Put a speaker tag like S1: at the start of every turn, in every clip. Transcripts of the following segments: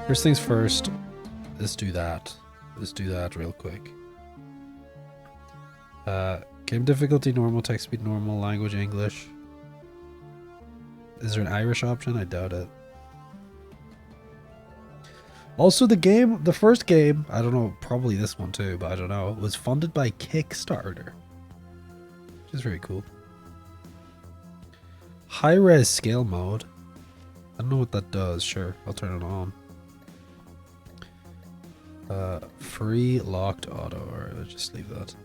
S1: First things first, let's do that. Let's do that real quick. Game difficulty normal, text speed normal, language English. Is there an Irish option? I doubt it. Also, the first game, I don't know, probably this one too, but I don't know, was funded by Kickstarter, which is very cool. High-res scale mode. I don't know what that does. Sure, I'll turn it on. Free locked auto. Alright, let's just leave that.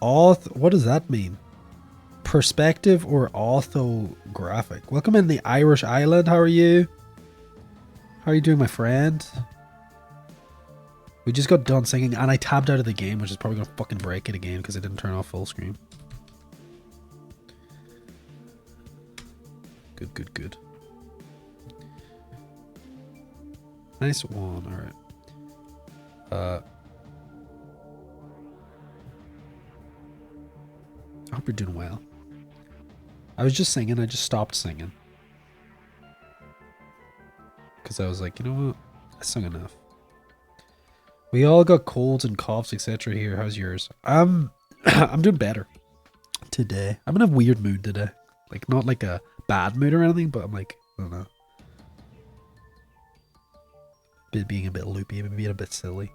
S1: What does that mean? Perspective or orthographic? Welcome in the Irish Island. How are you? How are you doing, my friend? We just got done singing and I tabbed out of the game, which is probably gonna fucking break it again because I didn't turn off full screen. Good, good, good. Nice one. Alright. I hope you're doing well. I was just singing. I just stopped singing. Because I was like, you know what? I sung enough. We all got colds and coughs, etc. here. How's yours? I'm doing better today. I'm in a weird mood today. Like, not like a bad mood or anything, but I'm like, I don't know. Being a bit loopy, being a bit silly.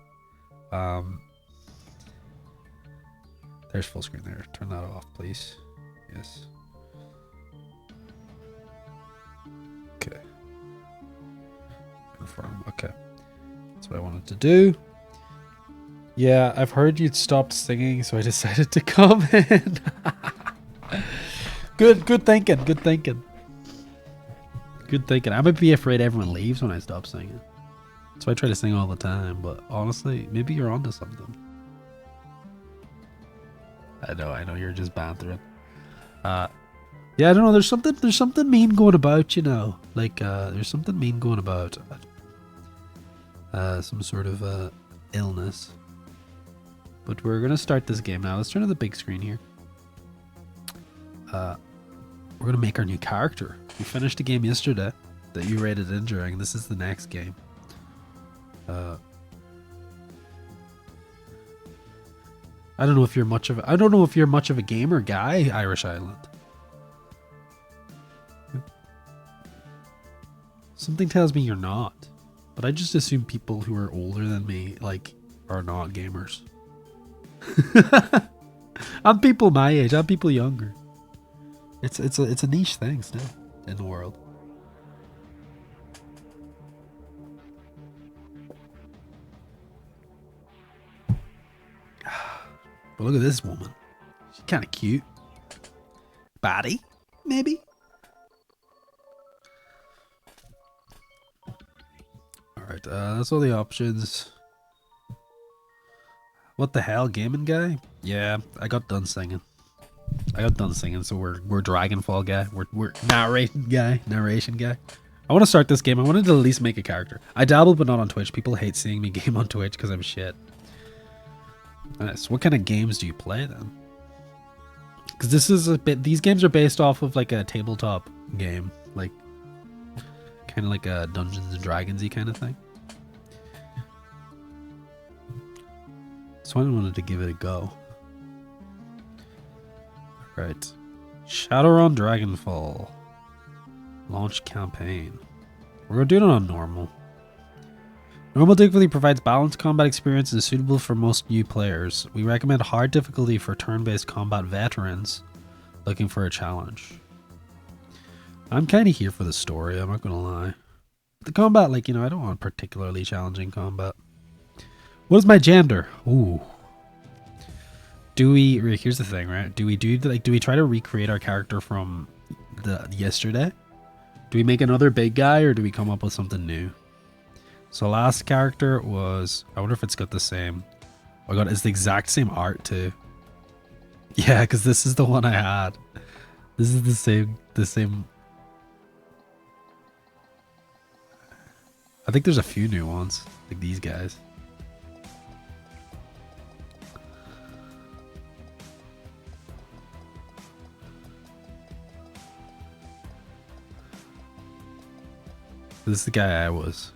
S1: There's full screen there. Turn that off, please. Yes. Okay. Confirm. Okay. That's what I wanted to do. Yeah, I've heard you'd stopped singing, so I decided to come in. Good thinking. Good thinking. Good thinking. I might be afraid everyone leaves when I stop singing. So I try to sing all the time, but honestly, maybe you're onto something. I know, you're just bantering. Yeah, I don't know, there's something mean going about, you know. Like, there's something mean going about. Some sort of, illness. But we're gonna start this game now. Let's turn to the big screen here. We're gonna make our new character. We finished a game yesterday that you rated in during. This is the next game. I don't know if you're much of a gamer guy, Irish Island. Something tells me you're not. But I just assume people who are older than me, like, are not gamers. I'm people my age, I'm people younger. It's a niche thing still in the world. But look at this woman. She's kind of cute. Body, maybe? Alright, that's all the options. What the hell, gaming guy? Yeah, I got done singing. So we're Dragonfall guy. We're narration guy. I want to start this game. I wanted to at least make a character. I dabbled, but not on Twitch. People hate seeing me game on Twitch because I'm shit. Nice. What kind of games do you play then? Because this is these games are based off of like a tabletop game, like kind of like a Dungeons and Dragons-y kind of thing. So I wanted to give it a go. Right. Shadowrun Dragonfall. Launch campaign. We're doing it on normal. Normal difficulty provides balanced combat experience and is suitable for most new players. We recommend hard difficulty for turn-based combat veterans looking for a challenge. I'm kind of here for the story, I'm not going to lie. The combat, like, you know, I don't want particularly challenging combat. What is my gender? Ooh. Here's the thing, right? Do we try to recreate our character from yesterday? Do we make another big guy or do we come up with something new? So last character was, I wonder if it's got the same. Oh god, it's the exact same art too. Yeah, because this is the one I had. This is the same. I think there's a few new ones, like these guys. This is the guy I was.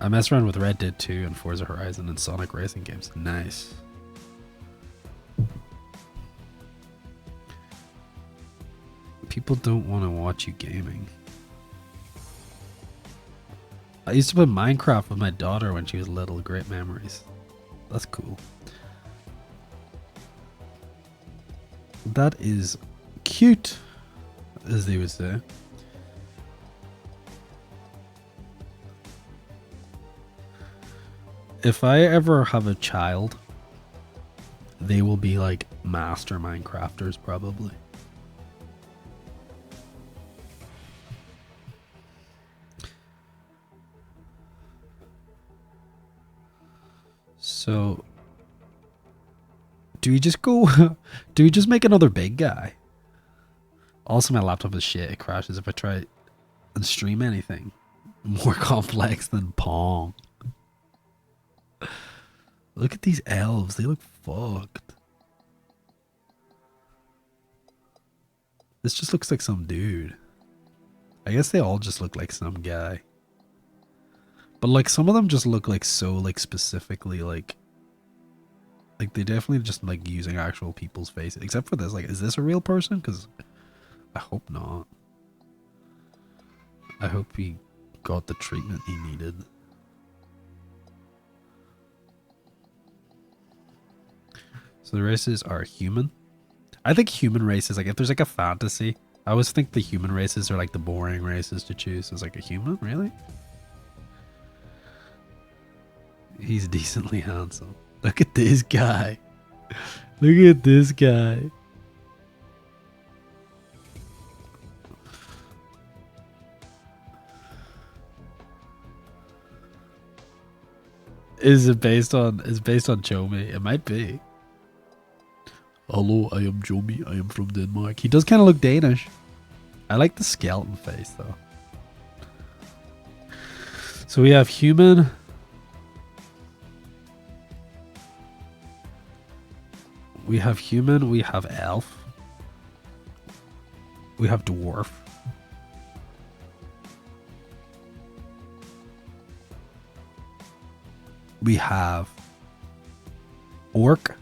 S1: I messed around with Red Dead 2 and Forza Horizon and Sonic racing games. Nice. People don't want to watch you gaming. I used to play Minecraft with my daughter when she was little. Great memories. That's cool. That is cute, as they would say. If I ever have a child, they will be like master Minecrafters probably. So, do we just go, do we just make another big guy? Also, my laptop is shit. It crashes if I try and stream anything more complex than Pong. Look at these elves. They look fucked. This just looks like some dude. I guess they all just look like some guy. But like some of them just look like so like specifically like they definitely just like using actual people's faces. Except for this, like, is this a real person? Because I hope not. I hope he got the treatment he needed. So the races are human. I think human races, like if there's like a fantasy, I always think the human races are like the boring races to choose. As like a human, really? He's decently handsome. Look at this guy. Look at this guy. Is based on Chomi? It might be. Hello, I am Chomi. I am from Denmark. He does kind of look Danish. I like the skeleton face though. So we have human. We have human, we have elf. We have dwarf. We have orc.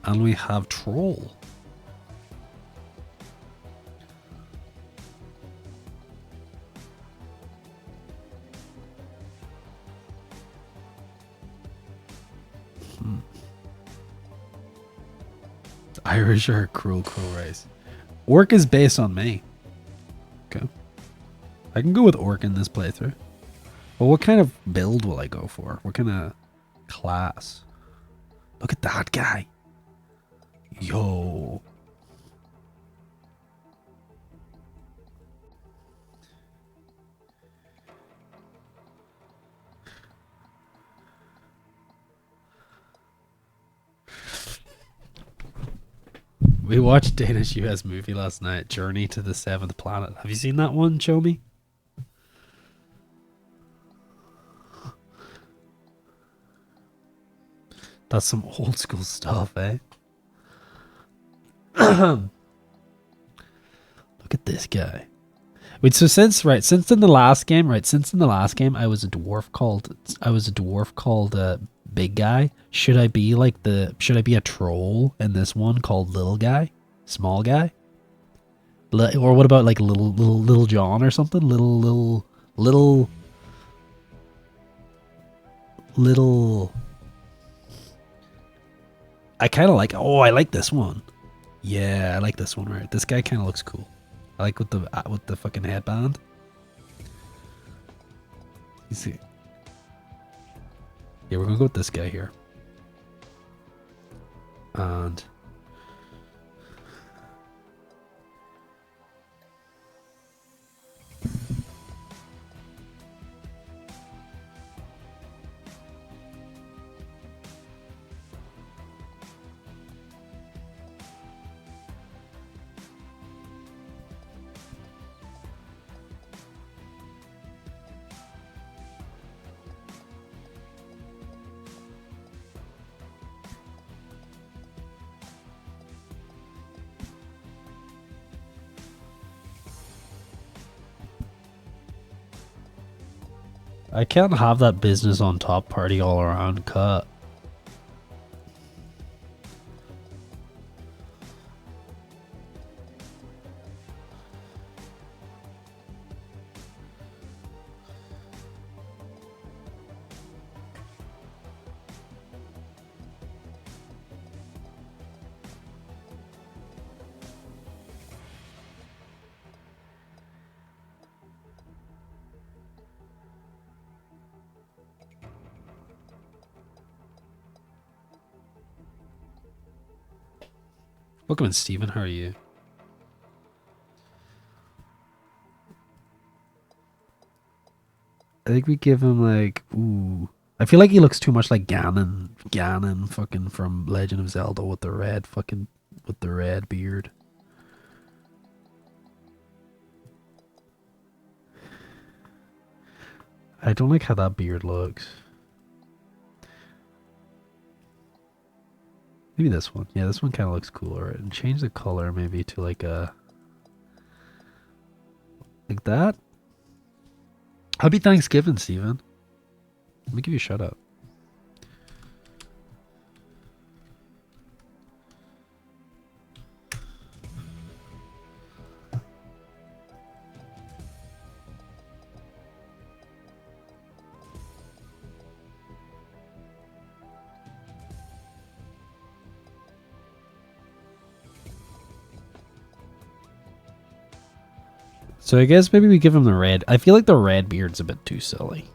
S1: And we have troll. Irish are a cruel race. Orc is based on me. Okay. I can go with orc in this playthrough. Well, what kind of build will I go for? What kind of class? Look at that guy. Yo. We watched Danish US movie last night, Journey to the Seventh Planet. Have you seen that one, Show me? That's some old school stuff, eh? Look at this guy. Wait, so since in the last game I was a dwarf called Big Guy. Should I be a troll in this one called Little Guy? Small Guy? Or what about like little John or something? Little I kind of like, I like this one. Yeah, I like this one, right? This guy kind of looks cool. I like with the fucking headband. You see? Yeah, we're gonna go with this guy here. And I can't have that business on top party all around cut. Welcome in, Steven. How are you? I think we give him like, ooh. I feel like he looks too much like Ganon fucking from Legend of Zelda with the red beard. I don't like how that beard looks. Maybe this one. Yeah, this one kind of looks cooler. And change the color maybe to like a... like that? Happy Thanksgiving, Steven. Let me give you a shout out. So I guess maybe we give him the red. I feel like the red beard's a bit too silly.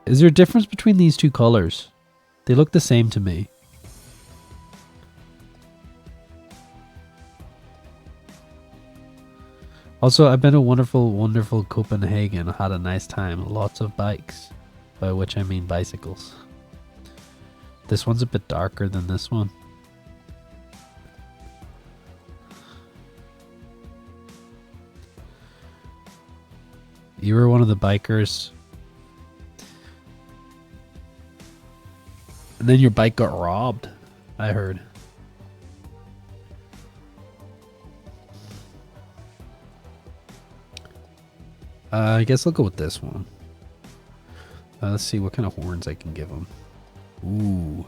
S1: Is there a difference between these two colors? They look the same to me. Also, I've been to wonderful, wonderful Copenhagen. Had a nice time. Lots of bikes. By which I mean bicycles. This one's a bit darker than this one. You were one of the bikers. And then your bike got robbed, I heard. I guess I'll go with this one. Let's see what kind of horns I can give him. Ooh.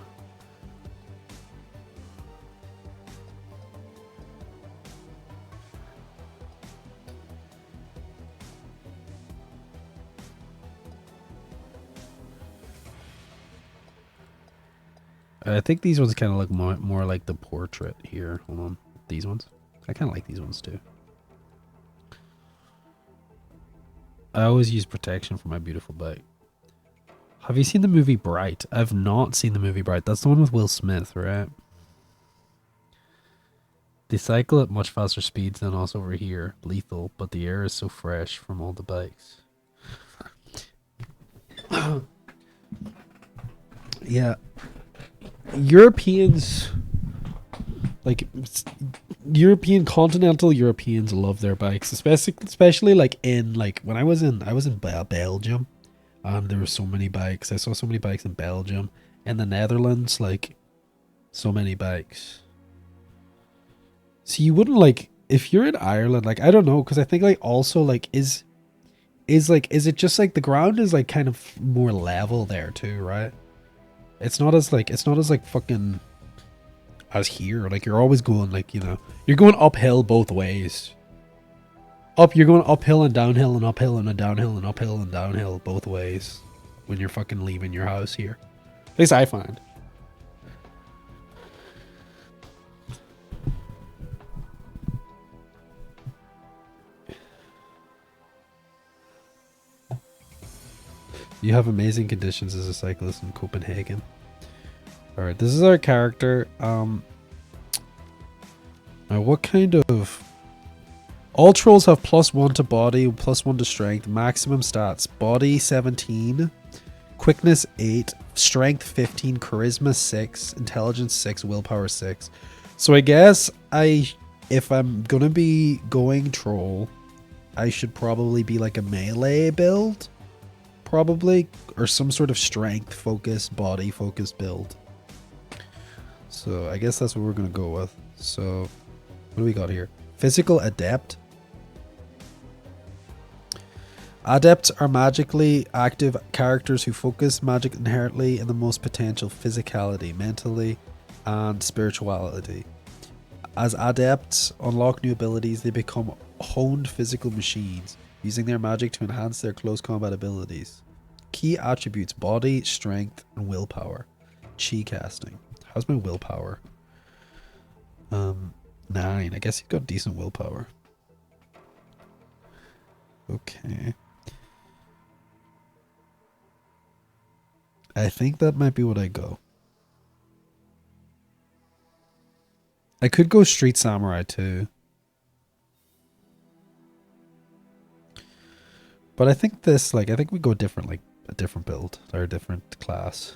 S1: I think these ones kind of look more like the portrait here. Hold on. These ones. I kind of like these ones too. I always use protection for my beautiful bike. Have you seen the movie Bright? I've not seen the movie Bright. That's the one with Will Smith, right? They cycle at much faster speeds than us over here. Lethal, but the air is so fresh from all the bikes. Yeah. Europeans, like continental Europeans love their bikes, especially like in like when I was in Belgium, and there were so many bikes. I saw so many bikes in Belgium and the Netherlands, like so many bikes. So you wouldn't like if you're in Ireland, like I don't know, because I think like also like is it just like the ground is like kind of more level there too, right? It's not as fucking as here. Like you're always going like, you know, you're going uphill both ways. You're going uphill and downhill and uphill and downhill and uphill and downhill both ways when you're fucking leaving your house here. At least I find. You have amazing conditions as a cyclist in Copenhagen. Alright, this is our character. Now what kind of... All trolls have +1 to body, +1 to strength. Maximum stats. Body 17. Quickness 8. Strength 15. Charisma 6. Intelligence 6. Willpower 6. So I guess if I'm gonna be going troll, I should probably be like a melee build. Probably, or some sort of strength focused, body focused build. So I guess that's what we're gonna go with. So what do we got here? Physical adept. Adepts are magically active characters who focus magic inherently in the most potential physicality, mentally, and spirituality. As adepts unlock new abilities, they become honed physical machines, using their magic to enhance their close combat abilities. Key attributes: body, strength, and willpower. Chi casting. How's my willpower? 9. I guess you've got decent willpower. Okay. I think that might be what I go. I could go Street Samurai too. But I think this, like, I think we go different, like, a different build, or a different class.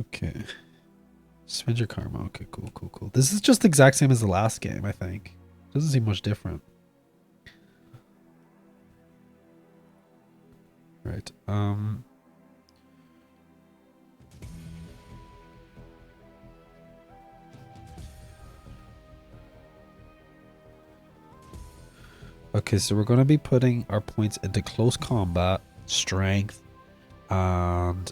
S1: Okay. Spend your karma. Okay, cool, cool, cool. This is just the exact same as the last game, I think. Doesn't seem much different. Right. Okay, so we're going to be putting our points into close combat, strength, and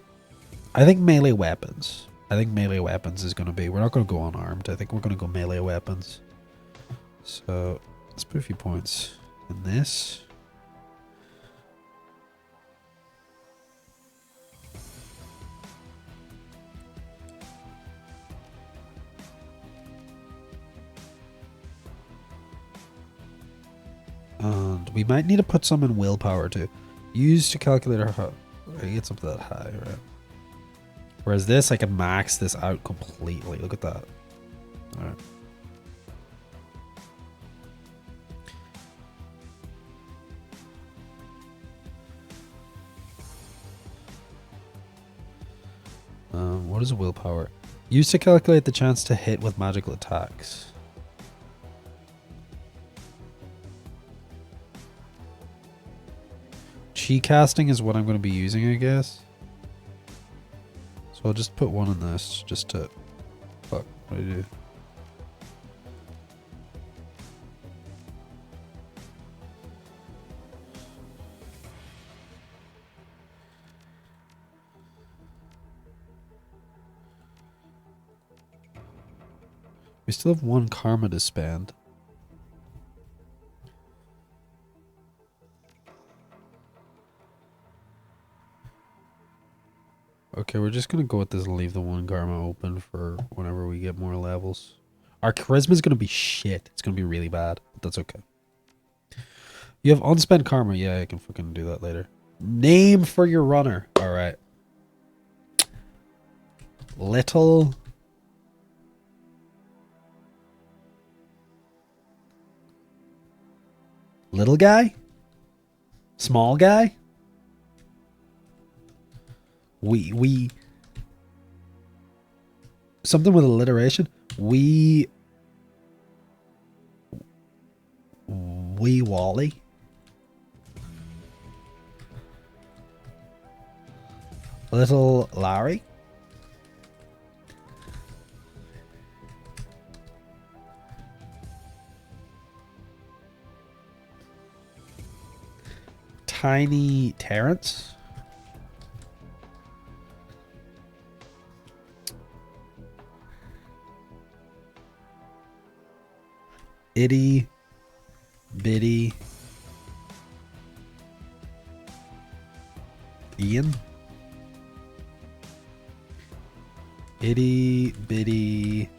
S1: I think melee weapons. I think melee weapons is going to be... We're not going to go unarmed. I think we're going to go melee weapons. So, let's put a few points in this. And we might need to put some in willpower too. Use to calculate our... It gets up to that high, right? Whereas this, I can max this out completely. Look at that. Alright. What is willpower? Use to calculate the chance to hit with magical attacks. Chi casting is what I'm going to be using, I guess. So I'll just put one in this, just to... Fuck, what do I do? We still have 1 karma to spend. Okay, we're just going to go with this and leave the 1 karma open for whenever we get more levels. Our charisma is going to be shit. It's going to be really bad, but that's okay. You have unspent karma. Yeah, I can fucking do that later. Name for your runner. All right. Little... Little guy? Small guy? We something with alliteration. Wee Wally. Little Larry. Tiny Terrence. Itty bitty Ian. Itty bitty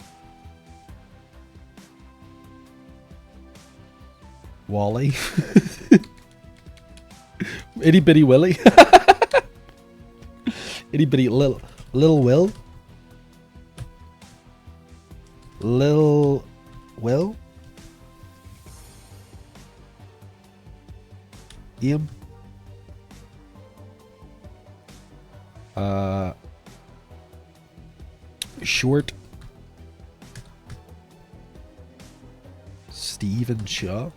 S1: Wally. Itty bitty Willie. Itty bitty Lil Will. Lil Will. Ian. Short. Stephen Shaw.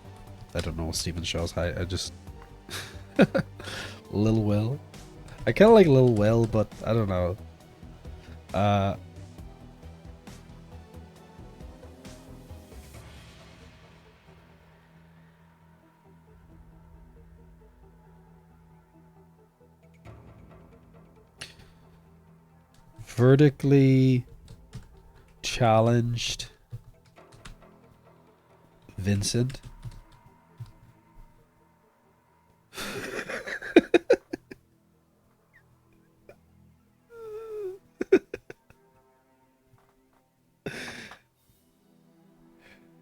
S1: I don't know Stephen Shaw's height. I just... Lil Will. I kind of like Lil Will, but I don't know. Vertically challenged Vincent.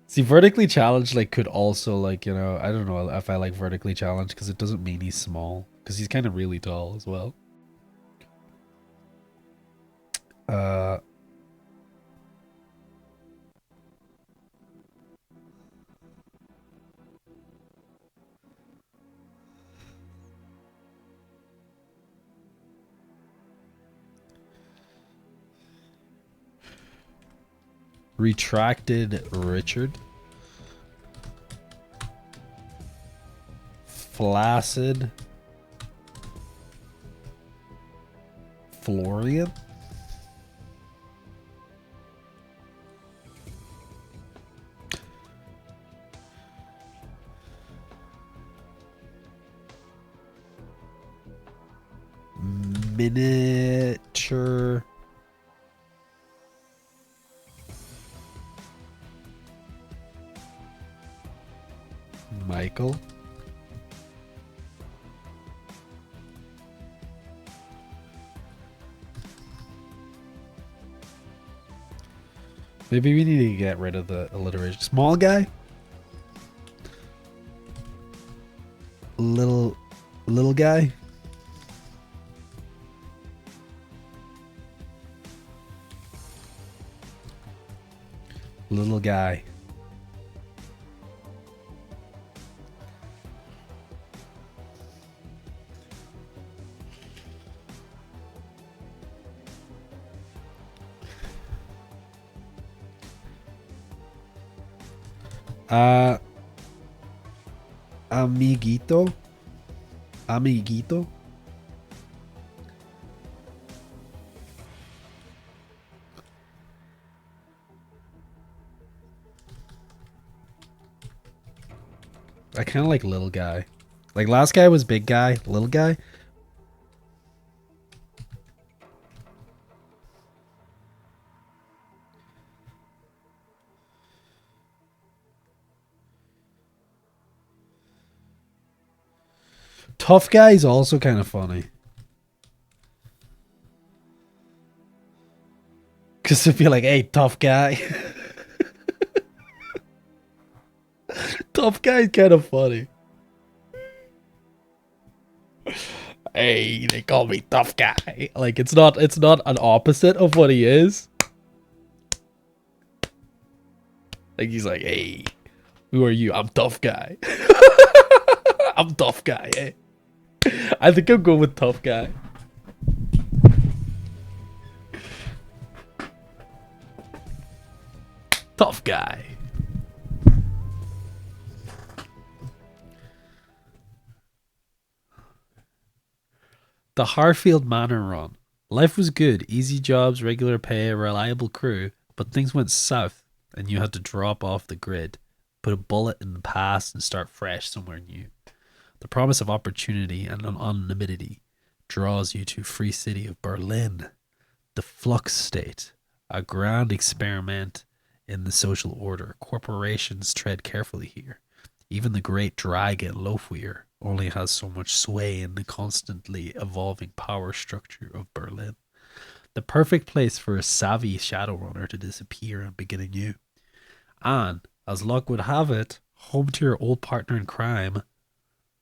S1: See, vertically challenged like could also like, you know, I don't know if I like vertically challenged because it doesn't mean he's small, because he's kind of really tall as well. Uh Retracted Richard. Flaccid Florian. Miniature Michael. Maybe we need to get rid of the alliteration. Small guy? Little guy? Little guy. Amiguito. Amiguito. I kind of like little guy. Like last guy was big guy, little guy. Tough guy is also kind of funny. Because to be like, hey, tough guy. Tough guy is kind of funny. Hey, they call me tough guy. Like it's not an opposite of what he is. Like he's like, hey, who are you? I'm tough guy. I'm tough guy, eh? I think I'll go with tough guy. Tough guy. The Harfield Manor run. Life was good, easy jobs, regular pay, a reliable crew, but things went south and you had to drop off the grid, put a bullet in the past and start fresh somewhere new. The promise of opportunity and anonymity draws you to free city of Berlin, the flux state, a grand experiment in the social order. Corporations tread carefully here. Even the great dragon Lofweir only has so much sway in the constantly evolving power structure of Berlin. The perfect place for a savvy Shadowrunner to disappear and begin anew. And, as luck would have it, home to your old partner in crime,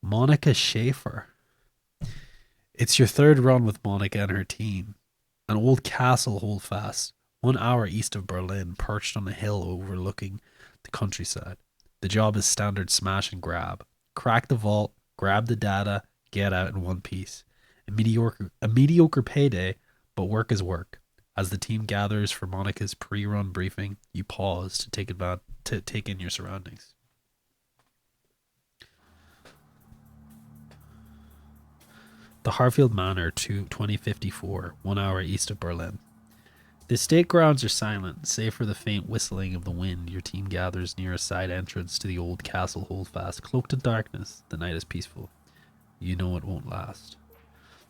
S1: Monica Schaefer. It's your third run with Monica and her team. An old castle holdfast, 1 hour east of Berlin, perched on a hill overlooking the countryside. The job is standard smash and grab. Crack the vault, grab the data, get out in one piece. A mediocre payday, but work is work. As the team gathers for Monica's pre-run briefing, you pause to take in your surroundings. The Harfield Manor, 2054, 1 hour east of Berlin. The estate grounds are silent, save for the faint whistling of the wind. Your team gathers near a side entrance to the old castle holdfast. Cloaked in darkness, the night is peaceful. You know it won't last.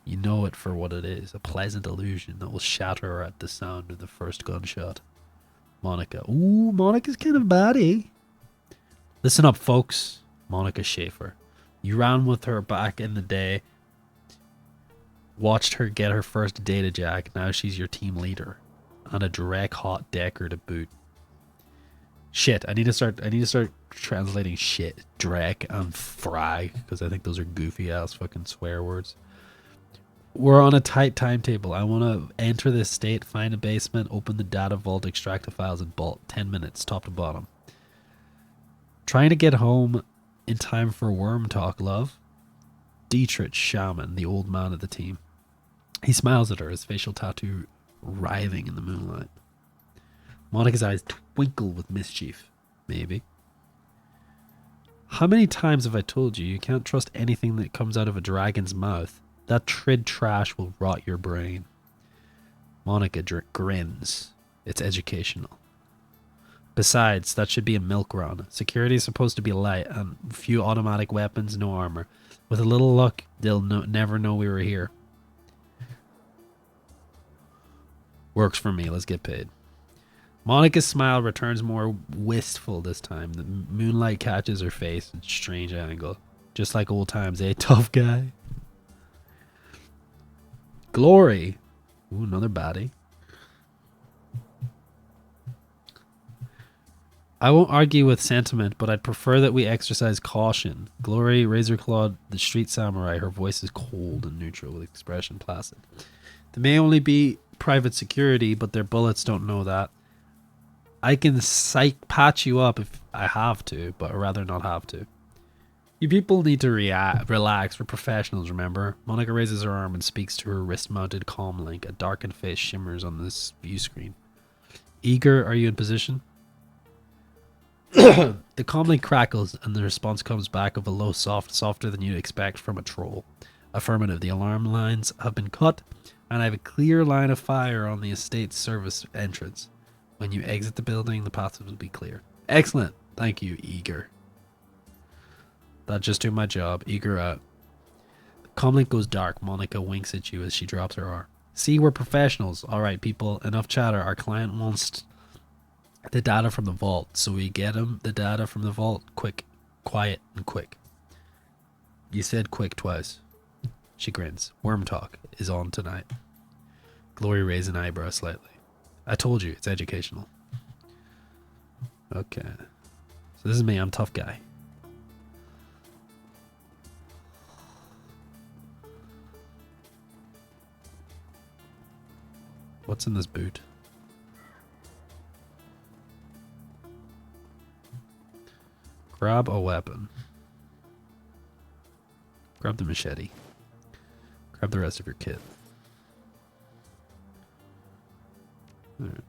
S1: You know it for what it is, a pleasant illusion that will shatter at the sound of the first gunshot. Monica. Ooh, Monica's kind of batty. Listen up, folks. Monica Schaefer. You ran with her back in the day. Watched her get her first data jack. Now she's your team leader. And a direct hot decker to boot. Shit, I need to start translating shit, Drek and fry, because I think those are goofy ass fucking swear words. We're on a tight timetable. I want to enter this state, find a basement, open the data vault, extract the files, and bolt. 10 minutes, top to bottom. Trying to get home in time for worm talk, love. Dietrich Shaman, the old man of the team. He smiles at her, his facial tattoo writhing in the moonlight. Monica's eyes twinkle with mischief. Maybe. How many times have I told you can't trust anything that comes out of a dragon's mouth? That trid trash will rot your brain. Monica grins. It's educational. Besides, that should be a milk run. Security is supposed to be light, and few automatic weapons, no armor. With a little luck, they'll never know we were here. Works for me, let's get paid. Monica's smile returns more wistful this time. The moonlight catches her face at a strange angle. Just like old times, eh, tough guy? Glory. Ooh, another baddie. I won't argue with sentiment, but I'd prefer that we exercise caution. Glory, Razorclaw, the street samurai, her voice is cold and neutral with expression placid. They may only be private security, but their bullets don't know that. I can patch you up if I have to, but I'd rather not have to. You people need to relax. We're professionals, remember? Monica raises her arm and speaks to her wrist-mounted comm link. A darkened face shimmers on this view screen. Eager, are you in position? The comm link crackles and the response comes back of a low softer than you'd expect from a troll. Affirmative. The alarm lines have been cut and I have a clear line of fire on the estate's service entrance. When you exit the building, the path will be clear. Excellent. Thank you, Eager. That just do my job. Eager out. The comlink goes dark. Monica winks at you as she drops her arm. See, we're professionals. Alright, people. Enough chatter. Our client wants the data from the vault. So we get him the data from the vault. Quick. Quiet and quick. You said quick twice. She grins. Worm talk is on tonight. Glory raised an eyebrow slightly. I told you, it's educational. Okay. So this is me. I'm tough guy. What's in this boot? Grab a weapon. Grab the machete. Grab the rest of your kit. All right.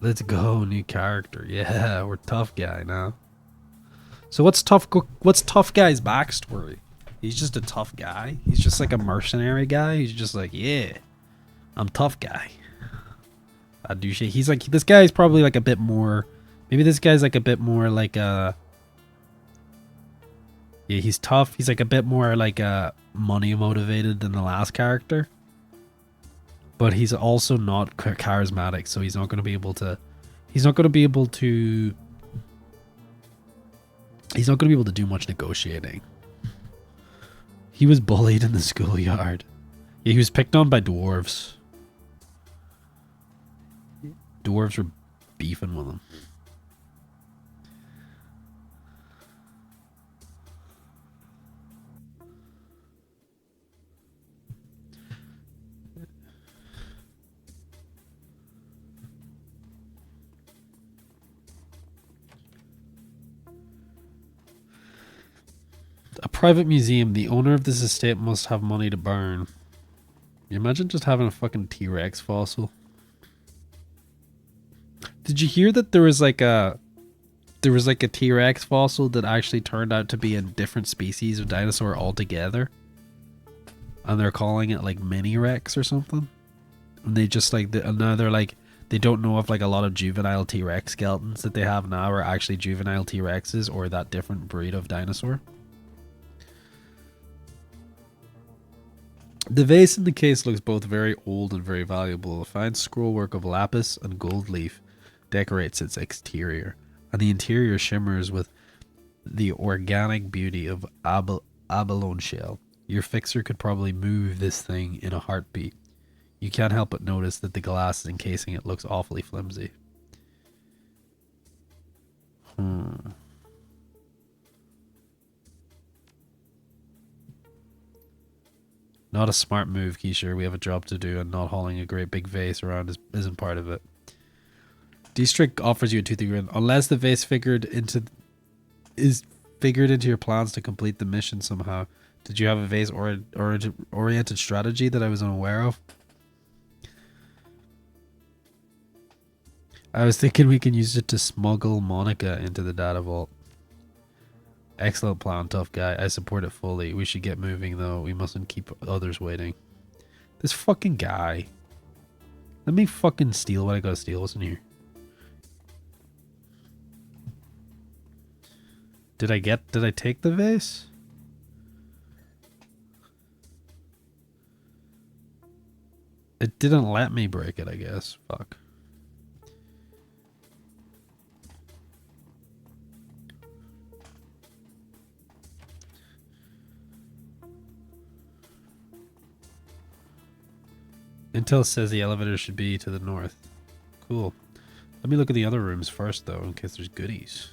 S1: Let's go, new character. Yeah, we're tough guy now. So what's tough guy's backstory? He's just a tough guy. He's just like a mercenary guy. He's just like, yeah, I'm tough guy. I do shit. He's like, this guy's probably like a bit more. Maybe this guy's like a bit more like yeah, he's tough. He's like a bit more like money motivated than the last character. But he's also not charismatic, so he's not going to be able to. He's not going to be able to do much negotiating. He was bullied in the schoolyard. Yeah, he was picked on by dwarves. Dwarves were beefing with him. A private museum. The owner of this estate must have money to burn. You imagine just having a fucking T-Rex fossil? Did you hear that there was like a there was like a T-Rex fossil that actually turned out to be a different species of dinosaur altogether. And they're calling it like Mini Rex or something. And they just like, and now they're like, they don't know if like a lot of juvenile T-Rex skeletons that they have now are actually juvenile T-Rexes or that different breed of dinosaur. The vase in the case looks both very old and very valuable. A fine scrollwork of lapis and gold leaf decorates its exterior, and the interior shimmers with the organic beauty of abalone shell. Your fixer could probably move this thing in a heartbeat. You can't help but notice that the glass encasing it looks awfully flimsy. Not a smart move, Keisha. We have a job to do, and not hauling a great big vase around isn't part of it. District offers you a toothy grin. Unless the vase is figured into your plans to complete the mission somehow. Did you have a vase oriented strategy that I was unaware of? I was thinking we can use it to smuggle Monica into the data vault. Excellent plan, tough guy. I support it fully. We should get moving, though. We mustn't keep others waiting. This fucking guy. Let me fucking steal what I gotta steal. What's in here? Did I take the vase? It didn't let me break it, I guess. Fuck. Intel says the elevator should be to the north. Cool. Let me look at the other rooms first, though, in case there's goodies.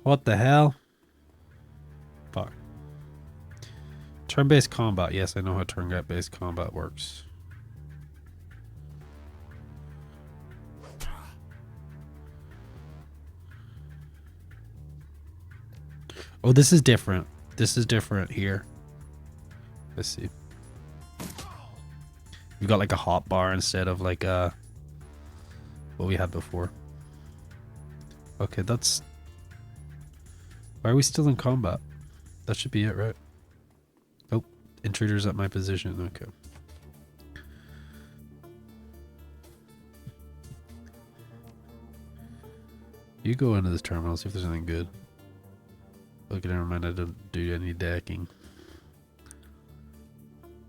S1: What the hell? Fuck. Turn-based combat. Yes, I know how turn-based combat works. Oh, this is different. This is different here. Let's see. We've got like a hot bar instead of like what we had before. Okay, that's... Why are we still in combat? That should be it, right? Oh, intruders at my position. Okay. You go into this terminal, see if there's anything good. Okay, never mind, I don't do any decking.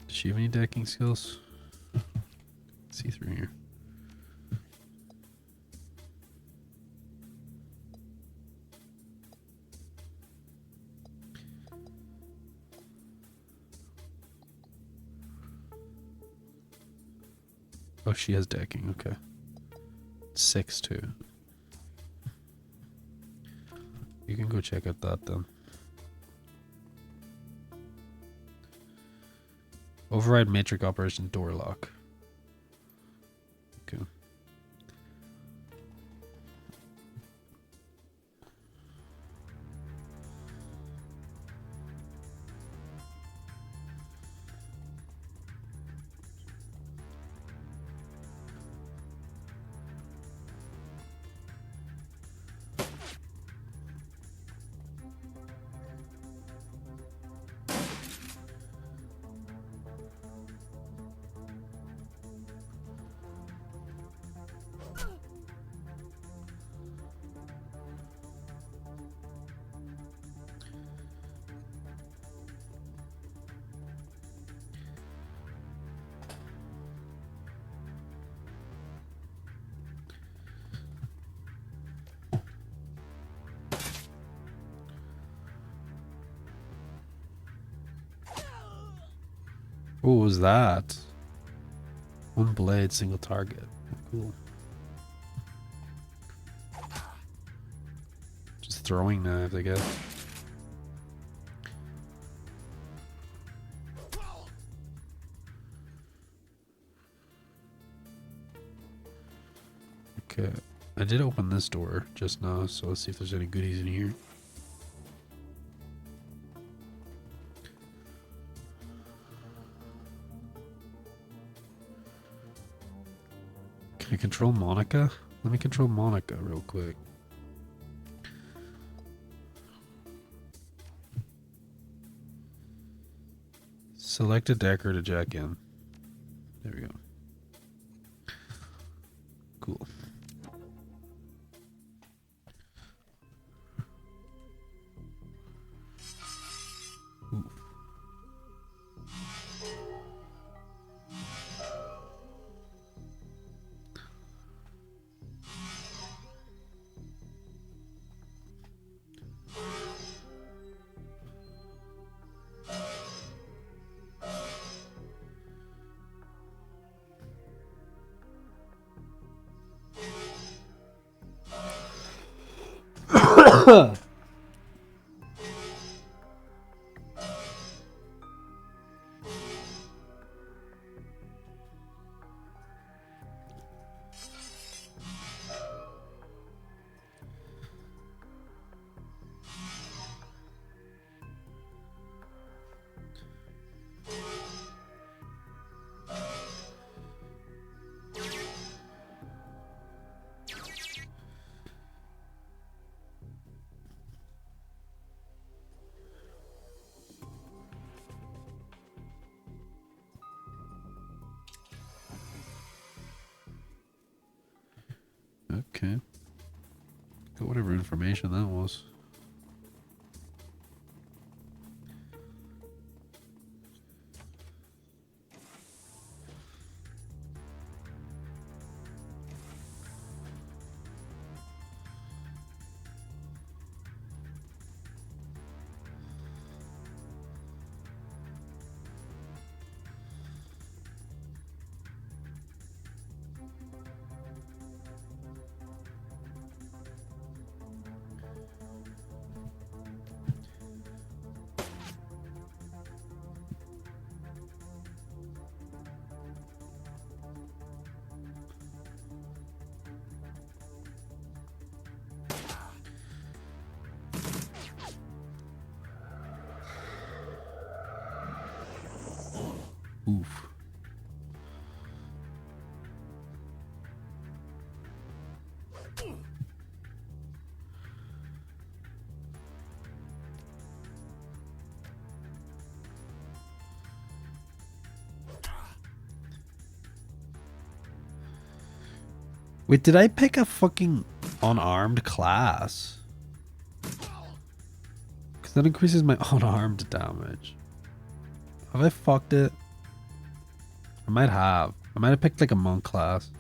S1: Does she have any decking skills? Let's see through here. Oh, she has decking, okay. 6-2. You can go check out that then. Override matrix operation door lock. Okay. What was that? One blade, single target. Cool. Just throwing knives, I guess. Okay. I did open this door just now, so let's see if there's any goodies in here. control Monica? Let me control Monica real quick. Select a decker to jack in. There we go. Cool. Ooh. Okay. Got whatever information that was. Oof. Wait, did I pick a fucking unarmed class? Because that increases my unarmed damage. Have I fucked it? I might have. I might have picked like a monk class.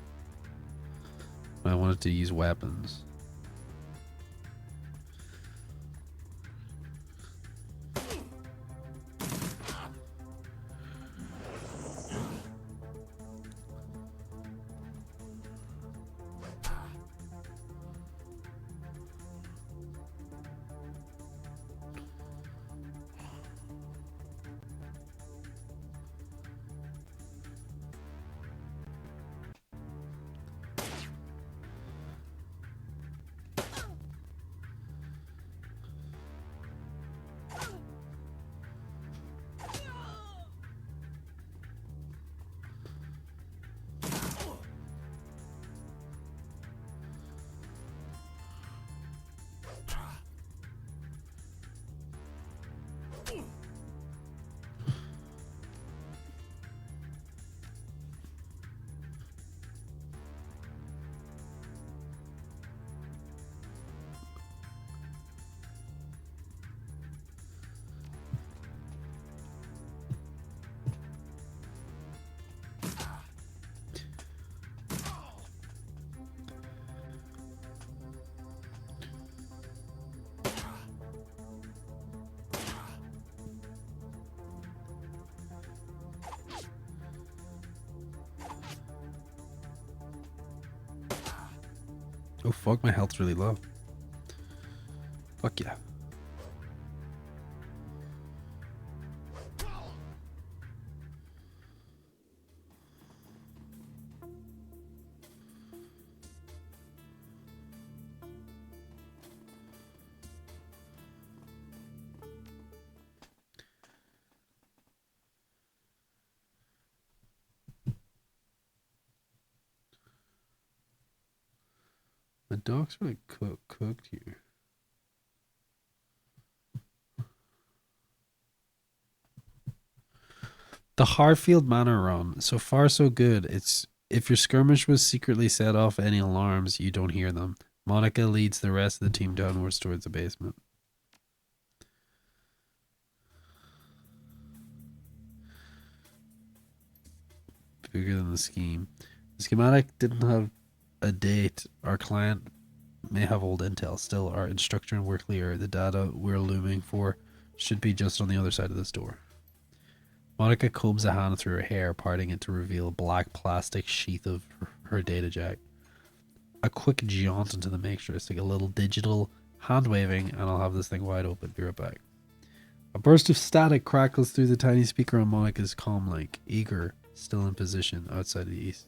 S1: I wanted to use weapons. Oh fuck, my health's really low. Fuck yeah. The dog's really cooked here. The Harfield Manor run. So far, so good. It's if your skirmish was secretly set off any alarms, you don't hear them. Monica leads the rest of the team downwards towards the basement. Bigger than the scheme. The schematic didn't have a date. Our client may have old intel. Still, our instruction were clear. The data we're looming for should be just on the other side of this door. Monica combs a hand through her hair, parting it to reveal a black plastic sheath of her data jack. A quick jaunt into the matrix, like a little digital hand waving, and I'll have this thing wide open. Be right back. A burst of static crackles through the tiny speaker on Monica's comm link. Eager, still in position, outside the east.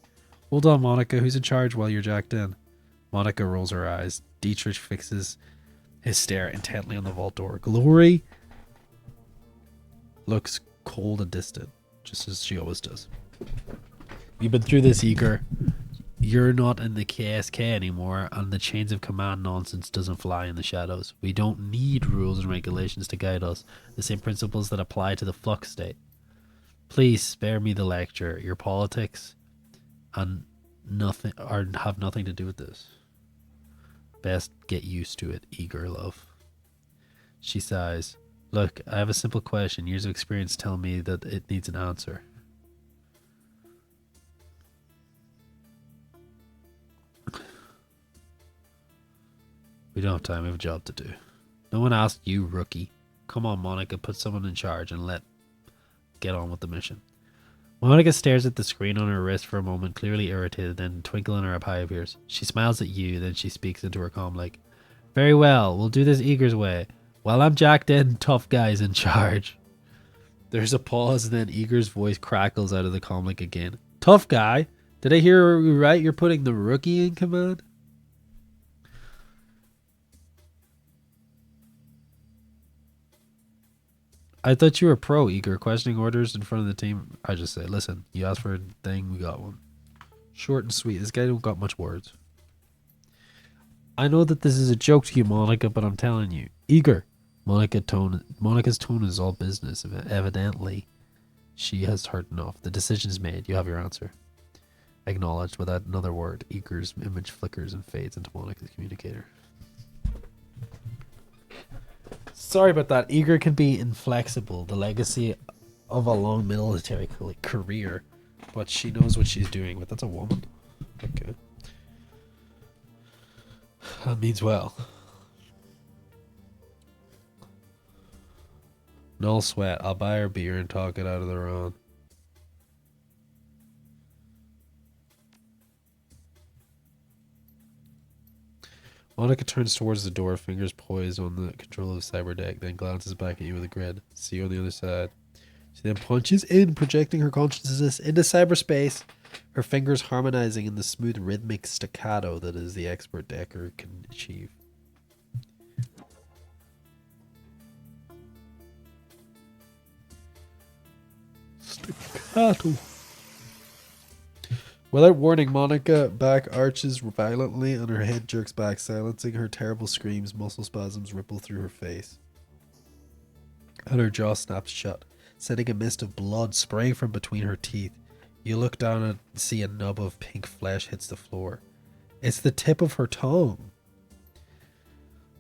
S1: Hold on, Monica. Who's in charge while you're jacked in? Monica rolls her eyes. Dietrich fixes his stare intently on the vault door. Glory looks cold and distant, just as she always does. You've been through this, Eager. You're not in the KSK anymore, and the chains of command nonsense doesn't fly in the shadows. We don't need rules and regulations to guide us, the same principles that apply to the flux state. Please spare me the lecture. Your politics and have nothing to do with this. Best get used to it, Eager love. She sighs. Look, I have a simple question. Years of experience tell me that it needs an answer. We don't have time. We have a job to do. No one asked you, rookie. Come on, Monica. Put someone in charge and get on with the mission. Monica stares at the screen on her wrist for a moment, clearly irritated, then a twinkle in her eye appears. She smiles at you, then she speaks into her comm like, very well, we'll do this Eager's way. While I'm jacked in, tough guy's in charge. There's a pause, and then Eager's voice crackles out of the comlink again. Tough guy? Did I hear you right? You're putting the rookie in command? I thought you were pro, Eager, questioning orders in front of the team. I just say, listen, you asked for a thing, we got one. Short and sweet. This guy don't got much words. I know that this is a joke to you, Monica, but I'm telling you. Eager. Monica's tone is all business. Evidently, she has heard enough. The decision is made. You have your answer. Acknowledged without another word. Eager's image flickers and fades into Monica's communicator. Sorry about that. Eager can be inflexible. The legacy of a long military career. But she knows what she's doing. But that's a woman. Okay. That means well. No sweat. I'll buy her beer and talk it out of their own. Monica turns towards the door, fingers poised on the control of the cyber deck, then glances back at you with a grin. See you on the other side. She then punches in, projecting her consciousness into cyberspace, her fingers harmonizing in the smooth rhythmic staccato that is the expert decker can achieve. Staccato. Without warning, Monica back arches violently and her head jerks back, silencing her terrible screams. Muscle spasms ripple through her face, and her jaw snaps shut, sending a mist of blood spraying from between her teeth. You look down and see a nub of pink flesh hits the floor. It's the tip of her tongue.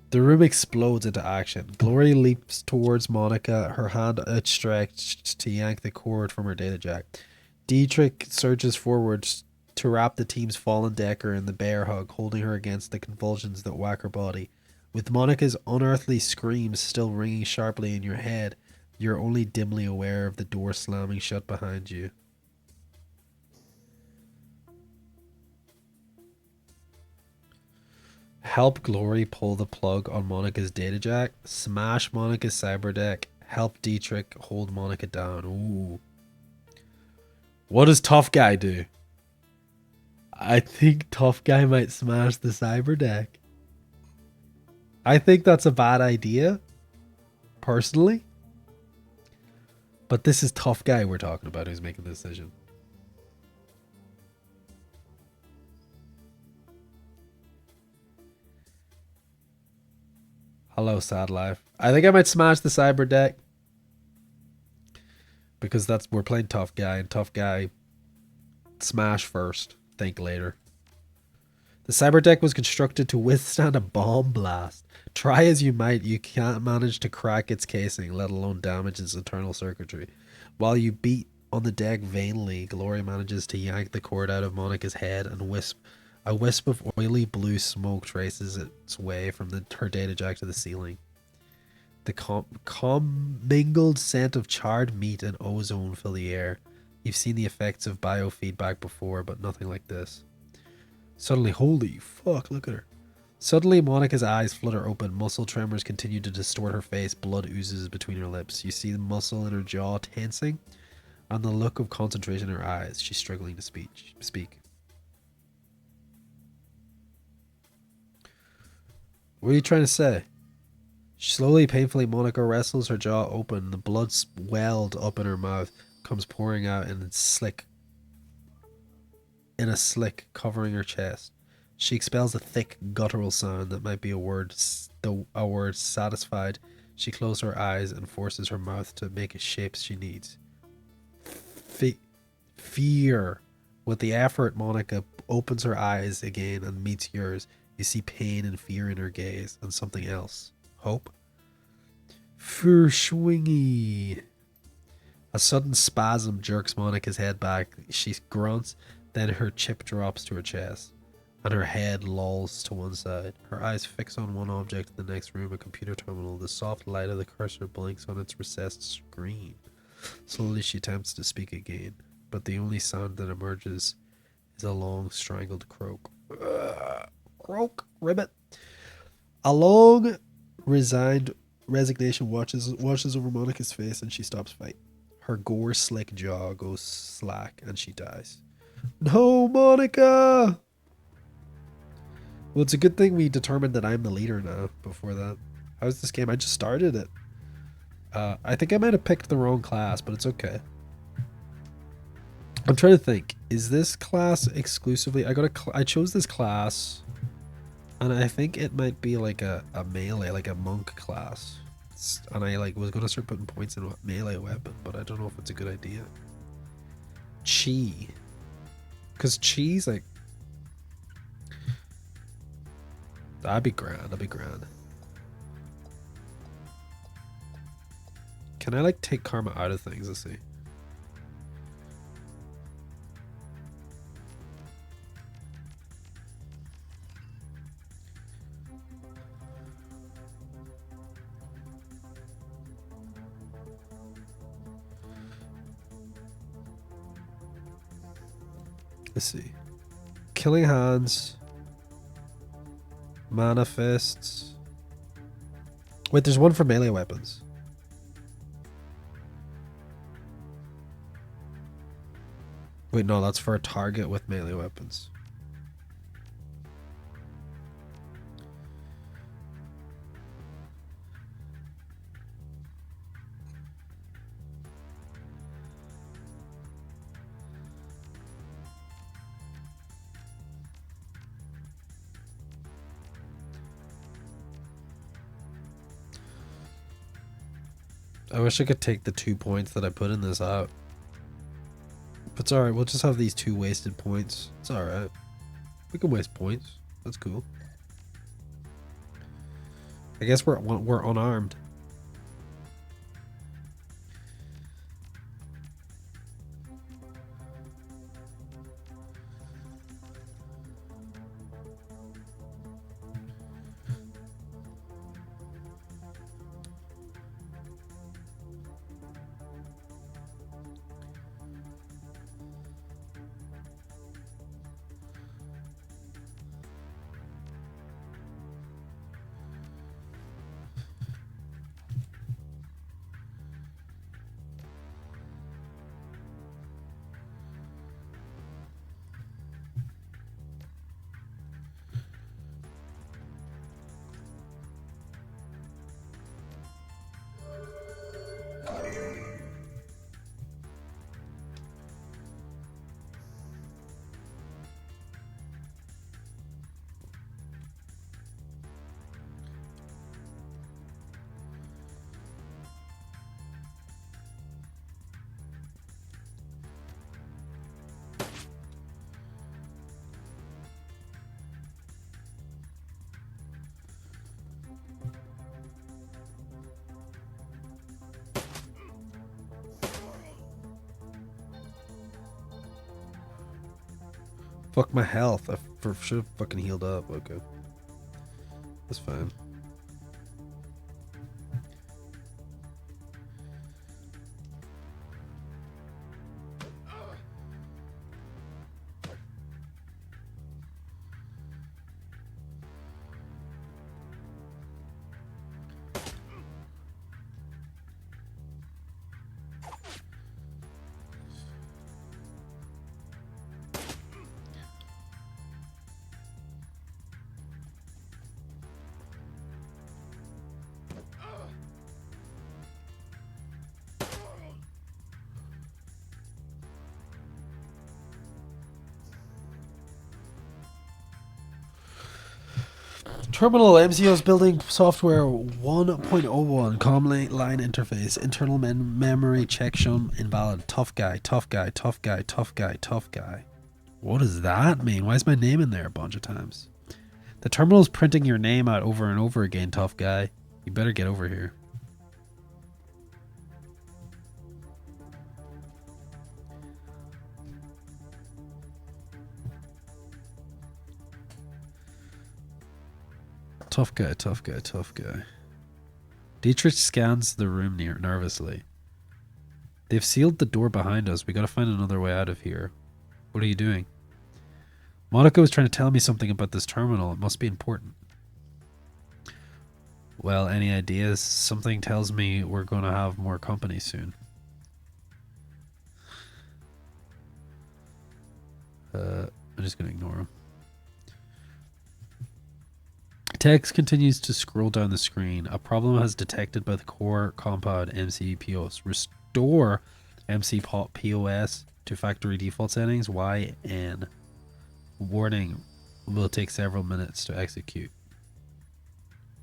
S1: The room explodes into action. Glory leaps towards Monica, her hand outstretched to yank the cord from her data jack. Dietrich surges forward to wrap the team's fallen decker in the bear hug, holding her against the convulsions that whack her body. With Monica's unearthly screams still ringing sharply in your head, you're only dimly aware of the door slamming shut behind you. Help Glory pull the plug on Monica's data jack. Smash Monica's cyber deck. Help Dietrich hold Monica down. Ooh. What does Tough Guy do? I think Tough Guy might smash the cyber deck. I think that's a bad idea, personally. But this is Tough Guy we're talking about who's making the decision. Hello, sad life. I think I might smash the cyber deck because we're playing tough guy, and tough guy smash first, think later. The cyber deck was constructed to withstand a bomb blast. Try as you might, you can't manage to crack its casing, let alone damage its internal circuitry. While you beat on the deck vainly, Glory manages to yank the cord out of Monica's head, and a wisp of oily blue smoke traces its way from her data jack to the ceiling. The commingled scent of charred meat and ozone fill the air. You've seen the effects of biofeedback before, but nothing like this. Suddenly, holy fuck, look at her. Suddenly, Monica's eyes flutter open. Muscle tremors continue to distort her face. Blood oozes between her lips. You see the muscle in her jaw tensing, and the look of concentration in her eyes. She's struggling to speak. What are you trying to say? Slowly, painfully, Monica wrestles her jaw open. The blood welled up in her mouth, comes pouring out in a slick covering her chest. She expels a thick, guttural sound that might be a word satisfied. She closes her eyes and forces her mouth to make shapes she needs. Fear. With the effort, Monica opens her eyes again and meets yours. You see pain and fear in her gaze, and something else. Hope? Verschwingy. A sudden spasm jerks Monica's head back. She grunts, then her chip drops to her chest, and her head lolls to one side. Her eyes fix on one object in the next room, a computer terminal. The soft light of the cursor blinks on its recessed screen. Slowly she attempts to speak again, but the only sound that emerges is a long, strangled croak. Croak, ribbit. A long, resigned resignation washes over Monica's face, and she stops fighting. Her gore-slick jaw goes slack, and she dies. No, Monica! Well, it's a good thing we determined that I'm the leader now. Before that, how's this game? I just started it. I think I might have picked the wrong class, but it's okay. I'm trying to think. Is this class exclusively? I chose this class, and I think it might be like a melee, like a monk class. And I was gonna start putting points in a melee weapon, but I don't know if it's a good idea. Chi, because Chi's like that'd be grand. That'd be grand. Can I take karma out of things? Let's see. Let's see. Killing hands. Manifests. Wait, there's one for melee weapons. Wait, no, that's for a target with melee weapons. I wish I could take the 2 points that I put in this out. But it's alright, we'll just have these 2 wasted points. It's alright. We can waste points. That's cool. I guess we're unarmed. Fuck my health. I should have fucking healed up. Okay. That's fine. Terminal MCO's building software 1.01 comm line interface internal memory check shown invalid. Tough guy, tough guy, tough guy, tough guy, tough guy. What does that mean? Why is my name in there a bunch of times? The terminal's printing your name out over and over again, tough guy. You better get over here. Tough guy, tough guy, tough guy. Dietrich scans the room nervously. They've sealed the door behind us. We gotta find another way out of here. What are you doing? Monica was trying to tell me something about this terminal. It must be important. Well, any ideas? Something tells me we're gonna have more company soon. I'm just gonna ignore him. Text continues to scroll down the screen. A problem has detected by the core compound MCPOS. Restore MCPOS to factory default settings. YN. Warning. Will take several minutes to execute.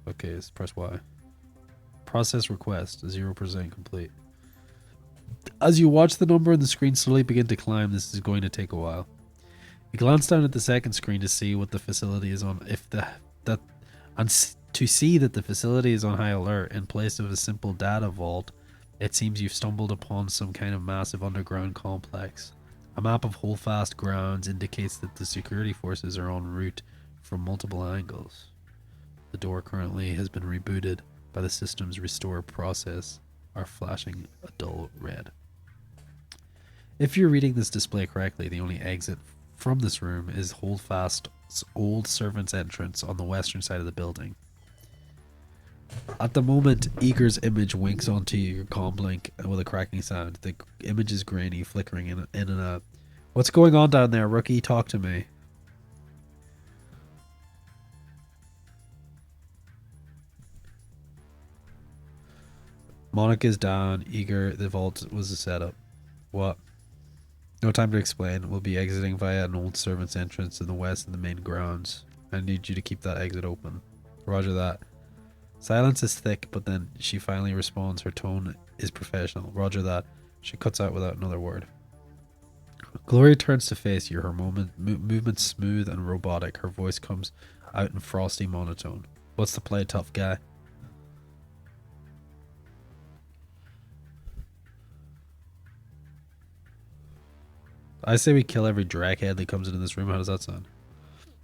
S1: Okay, let's press Y. Process request. 0% complete. As you watch the number on the screen slowly begin to climb, this is going to take a while. You glance down at the second screen to see what the facility is on. To see that the facility is on high alert in place of a simple data vault, it seems you've stumbled upon some kind of massive underground complex. A map of Holdfast grounds indicates that the security forces are en route from multiple angles. The door currently has been rebooted by the system's restore process, are flashing a dull red. If you're reading this display correctly, the only exit from this room is Holdfast's old servant's entrance on the western side of the building. At the moment, Eager's image winks onto your comm link with a cracking sound. The image is grainy, flickering in and out. What's going on down there, rookie? Talk to me. Monica's down. Eager, the vault was a setup. What? No time to explain. We'll be exiting via an old servant's entrance in the west in the main grounds. I need you to keep that exit open. Roger that. Silence is thick, but then she finally responds. Her tone is professional. Roger that. She cuts out without another word. Gloria turns to face you, her movement smooth and robotic. Her voice comes out in frosty monotone. What's the play, tough guy? I say we kill every draghead that comes into this room. How does that sound?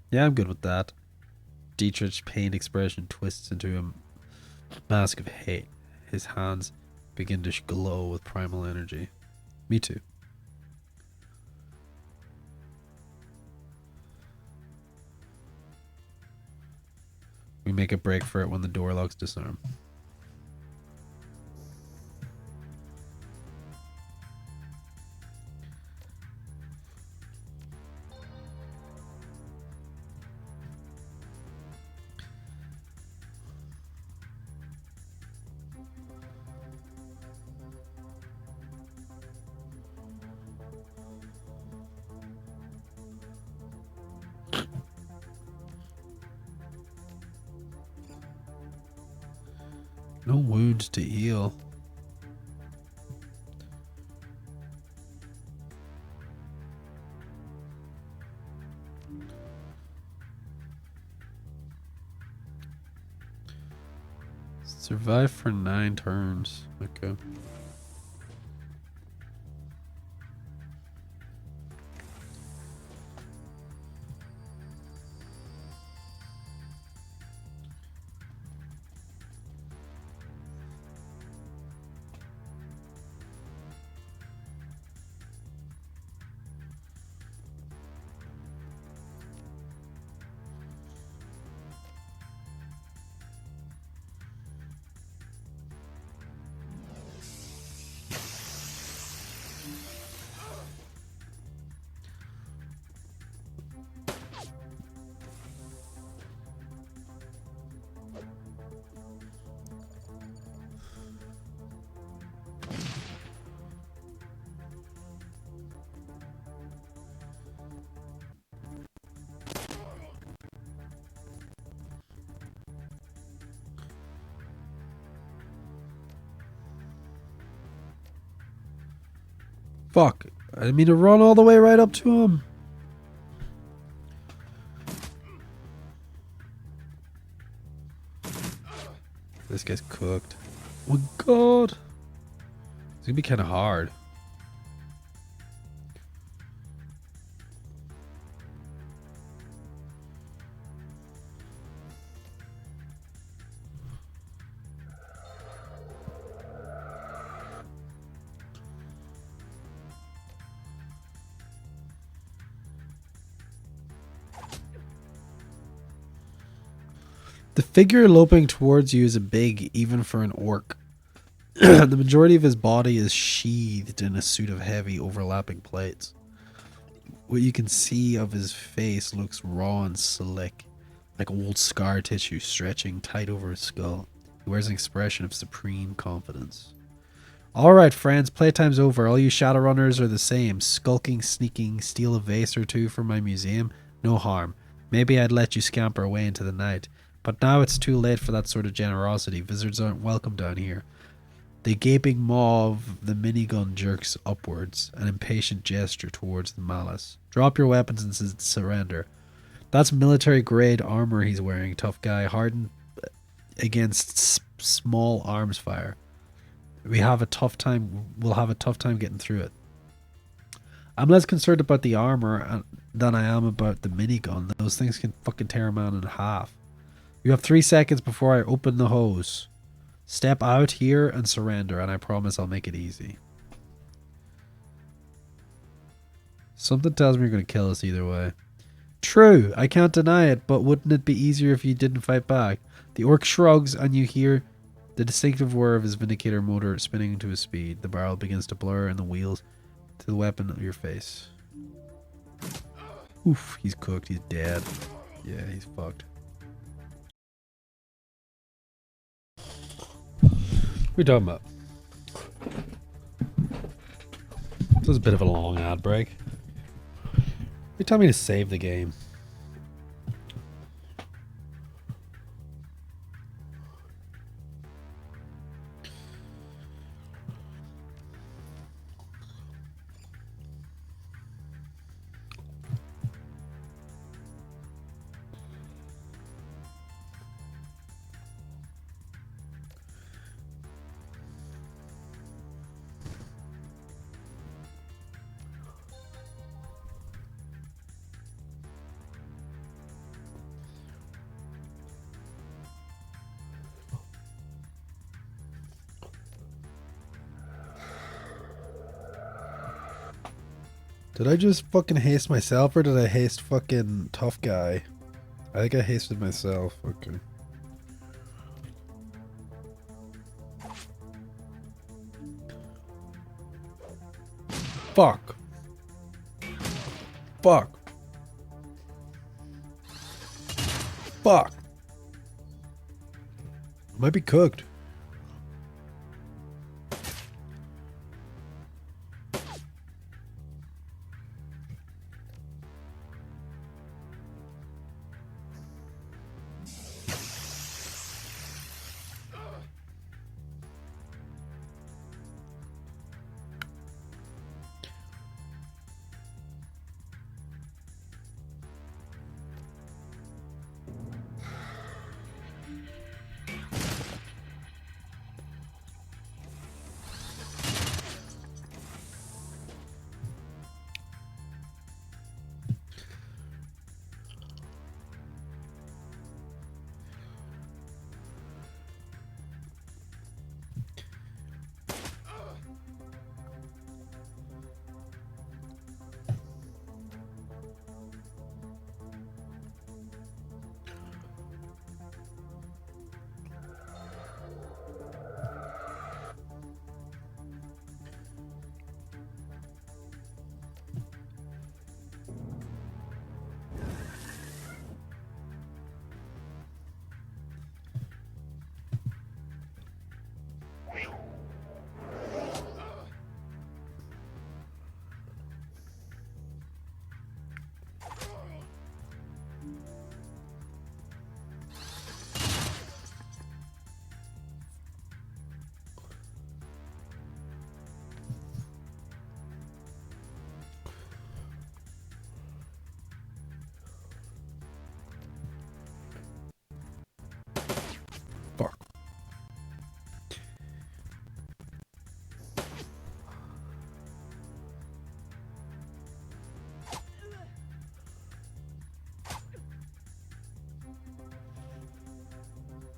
S1: Yeah, I'm good with that. Dietrich's pained expression twists into a mask of hate. His hands begin to glow with primal energy. Me too. We make a break for it when the door locks disarm. No wounds to heal. Survive for 9 turns. Okay. Fuck. I didn't mean to run all the way right up to him. This guy's cooked. Oh my god. It's gonna be kind of hard. The figure loping towards you is big, even for an orc. The majority of his body is sheathed in a suit of heavy, overlapping plates. What you can see of his face looks raw and slick, like old scar tissue stretching tight over his skull. He wears an expression of supreme confidence. Alright, friends, playtime's over. All you Shadowrunners are the same. Skulking, sneaking, steal a vase or two from my museum, no harm. Maybe I'd let you scamper away into the night. But now it's too late for that sort of generosity. Visitors aren't welcome down here. The gaping maw of the minigun jerks upwards, an impatient gesture towards the malice. Drop your weapons and surrender. That's military-grade armor he's wearing, tough guy, hardened against small arms fire. We'll have a tough time getting through it. I'm less concerned about the armor than I am about the minigun. Those things can fucking tear a man in half. You have 3 seconds before I open the hose. Step out here and surrender, and I promise I'll make it easy. Something tells me you're going to kill us either way. True, I can't deny it, but wouldn't it be easier if you didn't fight back? The orc shrugs, and you hear the distinctive whir of his Vindicator motor spinning into a speed. The barrel begins to blur, and the wheels to the weapon of your face. Oof, he's cooked. He's dead. Yeah, he's fucked. What are we talking about? This was a bit of a long ad break. You tell me to save the game. Did I just fucking haste myself or did I haste fucking tough guy? I think I hasted myself. Okay. Fuck. Fuck. Fuck. Might be cooked.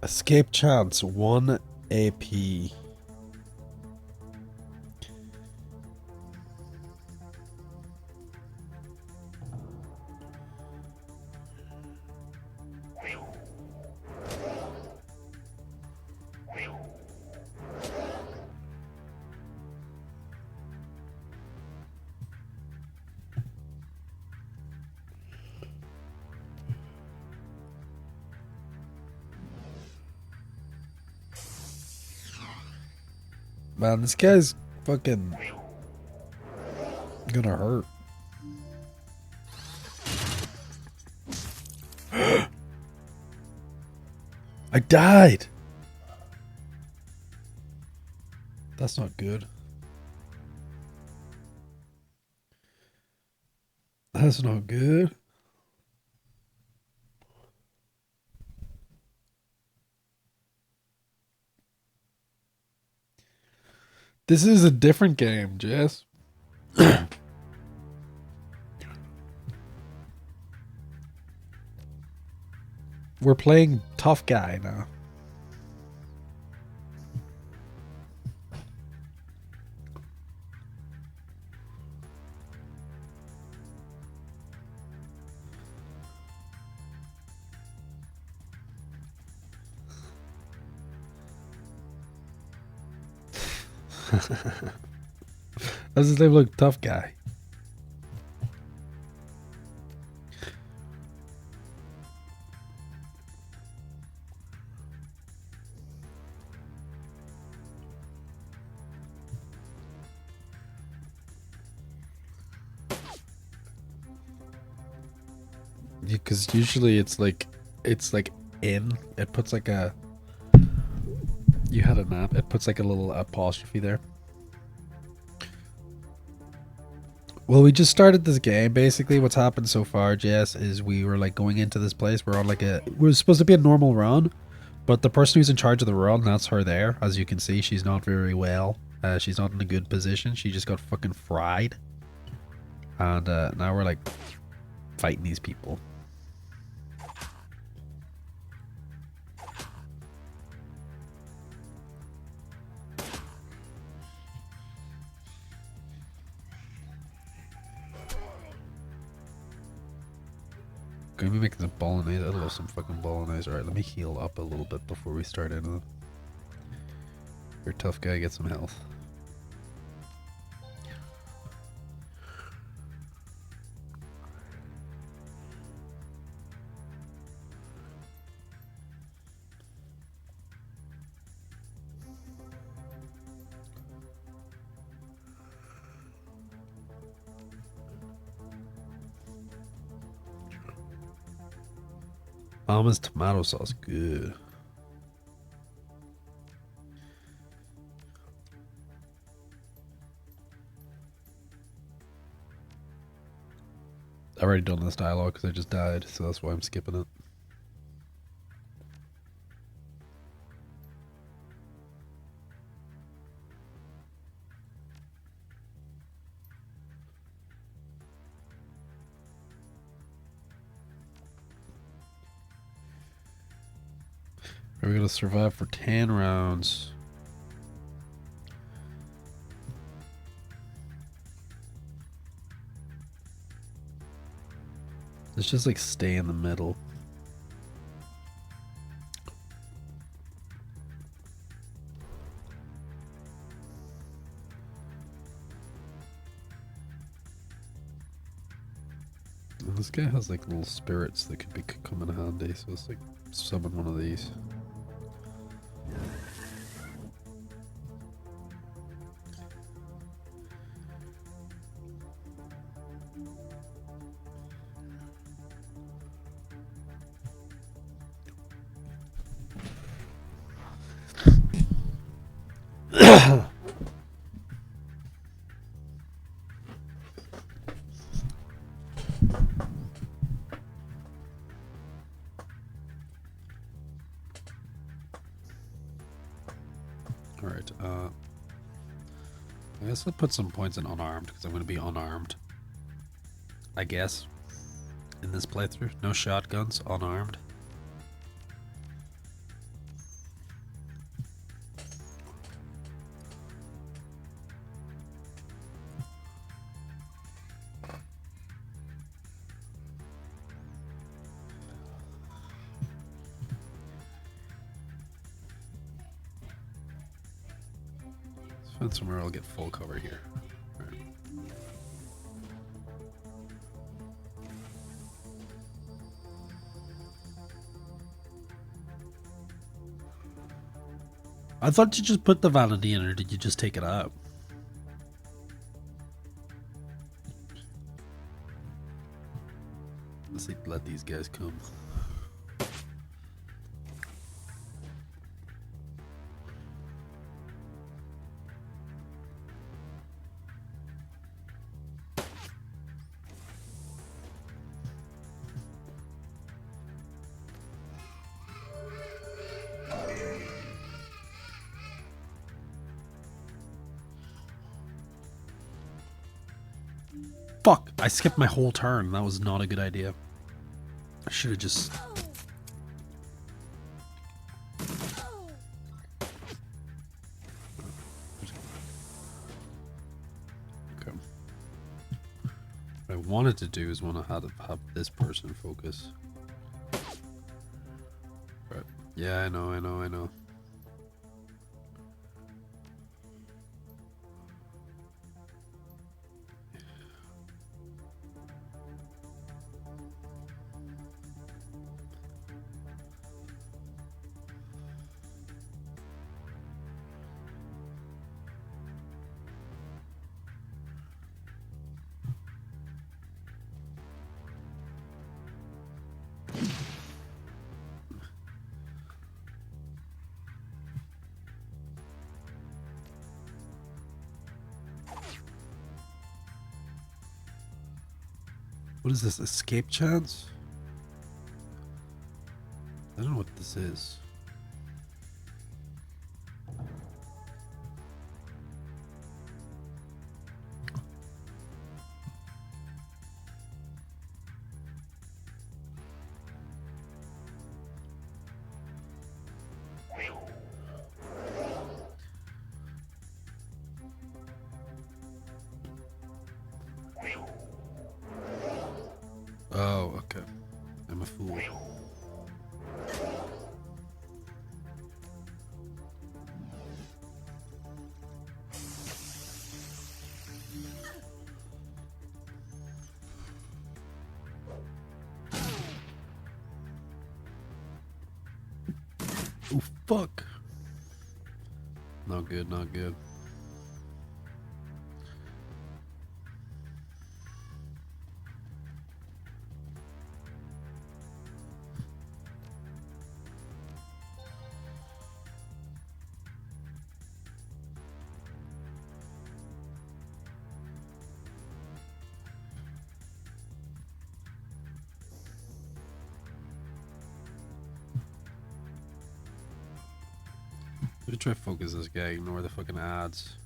S1: Escape chance 1 AP. Man, this guy's fucking gonna hurt. I died! That's not good. That's not good. This is a different game, Jess. We're playing tough guy now. That's his name, look, tough guy. Because usually it's like in. It puts like a. You had a nap. It puts like a little apostrophe there. Well, we just started this game. Basically, what's happened so far, Jess, is we were like going into this place. We're on like a. We're supposed to be a normal run, but the person who's in charge of the run, that's her there. As you can see, she's not very well. She's not in a good position. She just got fucking fried. And now we're like fighting these people. Gonna be making some bolognese. I love some fucking bolognese. Alright, let me heal up a little bit before we start into them. You're a tough guy, get some health. Mama's tomato sauce, good. I've already done this dialogue because I just died, so that's why I'm skipping it. Are we gonna survive for 10 rounds? Let's just like stay in the middle. And this guy has like little spirits that could come in handy, so let's like summon one of these. Alright, I guess I'll put some points in unarmed, because I'm going to be unarmed. I guess. In this playthrough. No shotguns, unarmed. Find somewhere I'll get full cover here. Right. I thought you just put the vanity in, or did you just take it out? Let's let these guys come. Fuck! I skipped my whole turn. That was not a good idea. I should have just... Okay. What I wanted to do is want to have this person focus. But yeah, I know. What is this? Escape chance? I don't know what this is. Oh, okay. I'm a fool. Oh, fuck. Not good, not good. I'm gonna try to focus this guy, ignore the fucking ads.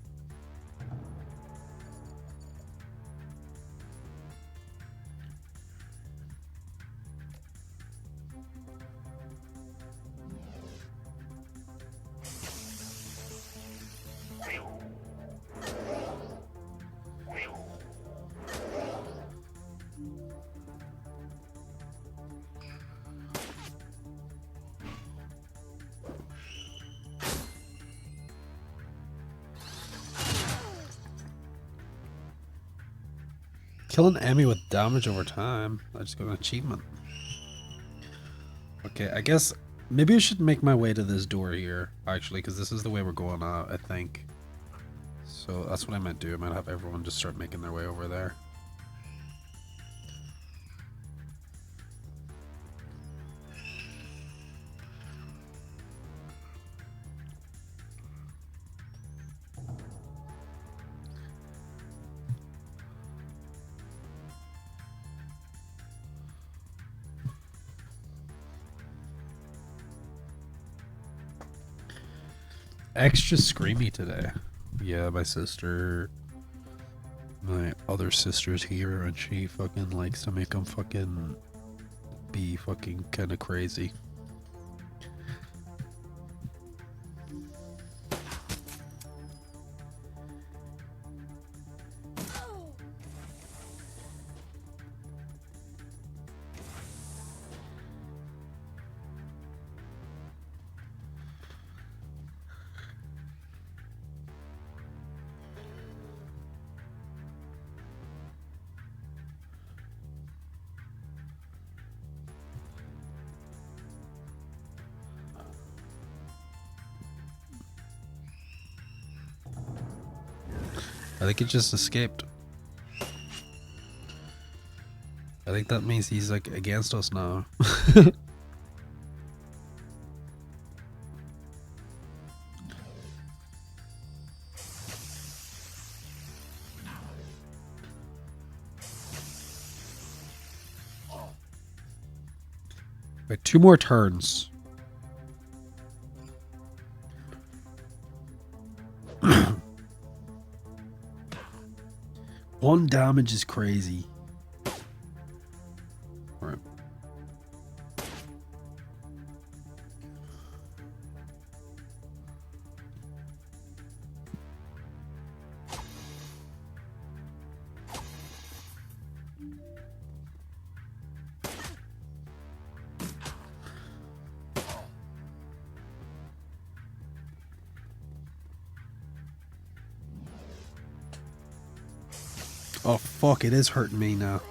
S1: Kill an enemy with damage over time. I just got an achievement. Okay, I guess maybe I should make my way to this door here, actually, because this is the way we're going out, I think. So that's what I might do. I might have everyone just start making their way over there. Extra screamy today. Yeah, my other sister's here, and she fucking likes to make them fucking be fucking kind of crazy. I think it just escaped. I think that means he's like against us now. Right, 2 more turns. One damage is crazy. Right. Oh fuck, it is hurting me now.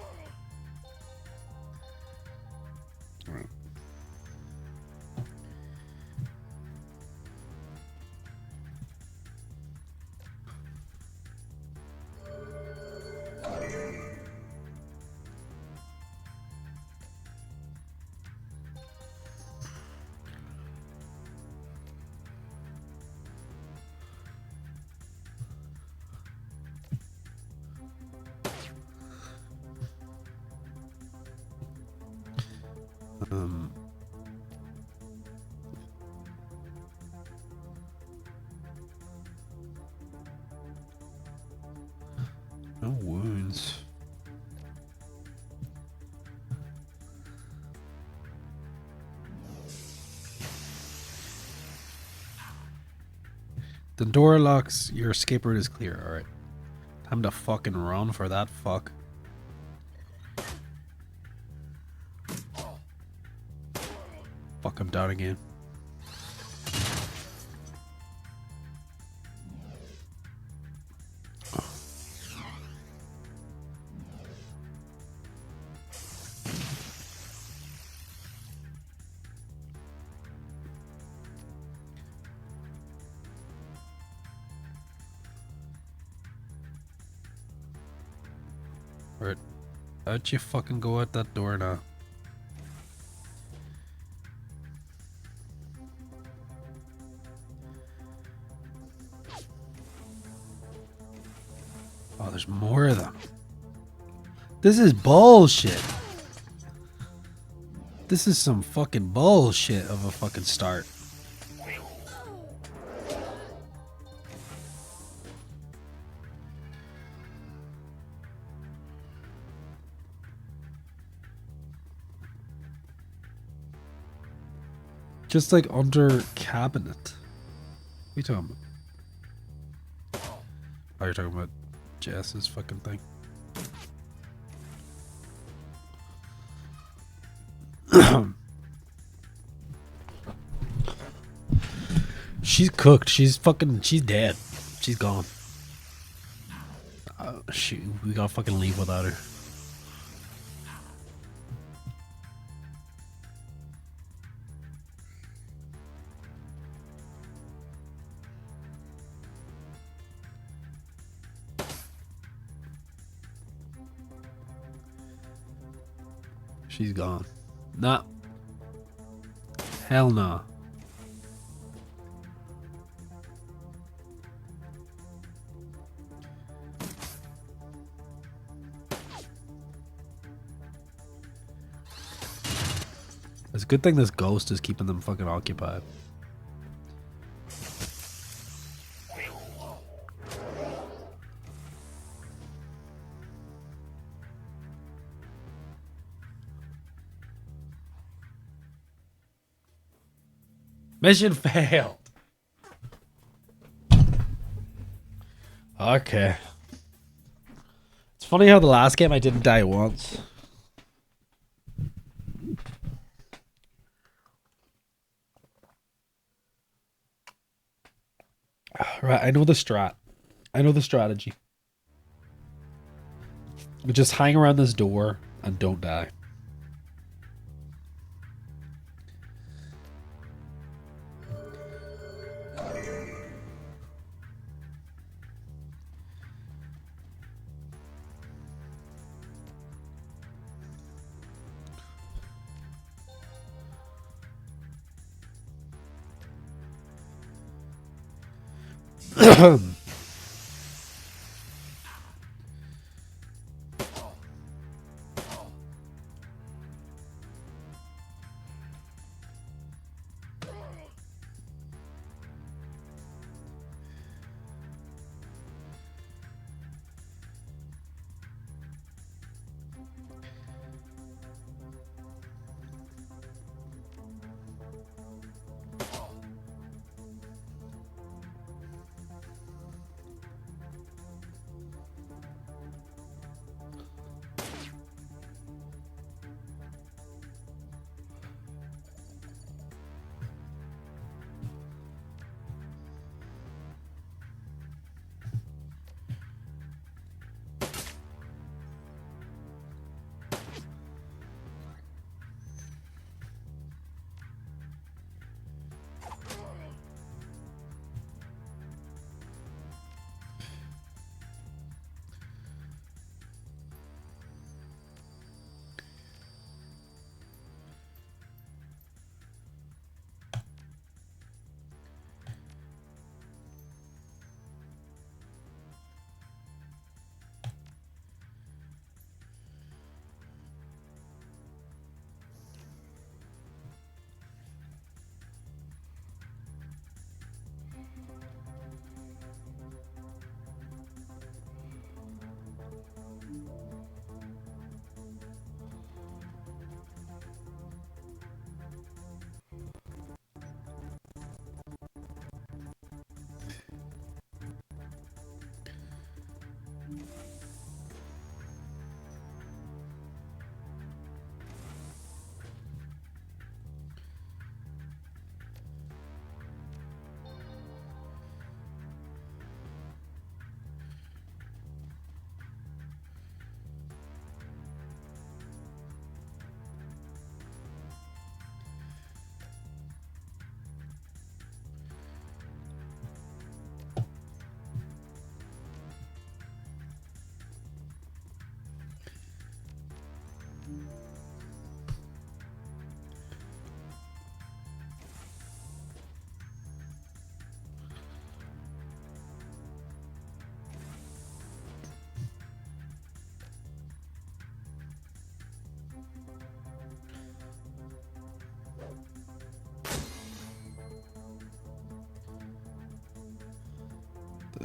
S1: Right. No wounds. The door locks. Your escape route is clear. Alright. Time to fucking run for that fuck. Fuck, I'm down again. Right. How'd you fucking go out that door now? Oh, there's more of them. This is bullshit. This is some fucking bullshit of a fucking start. Just like under cabinet. What are you talking about? Oh, you're talking about Jess's fucking thing. She's cooked. She's dead. She's gone. We gotta fucking leave without her. She's gone. Nah. Hell no. It's a good thing this ghost is keeping them fucking occupied. Mission failed. Okay. It's funny how the last game I didn't die once. Right, I know the strat. I know the strategy. Just hang around this door and don't die.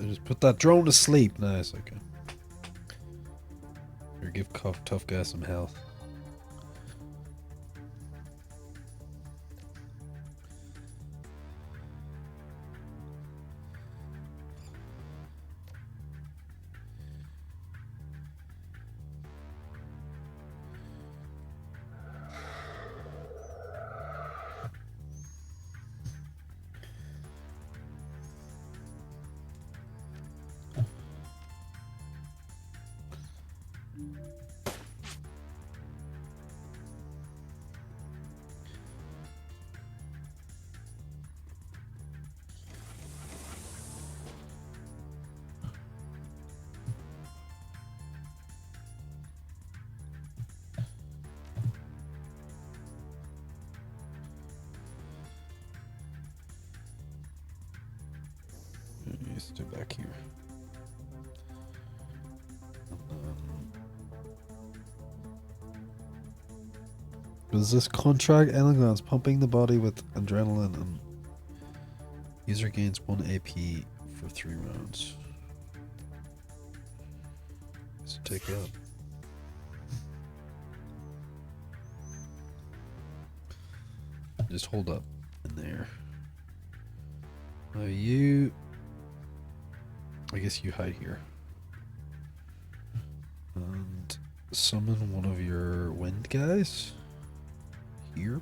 S1: Just put that drone to sleep. Nice, okay. Or give tough guy some health. Stay back here. Does this contract elegance pumping the body with adrenaline and user gains 1 AP for 3 rounds? So take it up. Just hold up in there. You, I guess you hide here. And summon one of your wind guys here.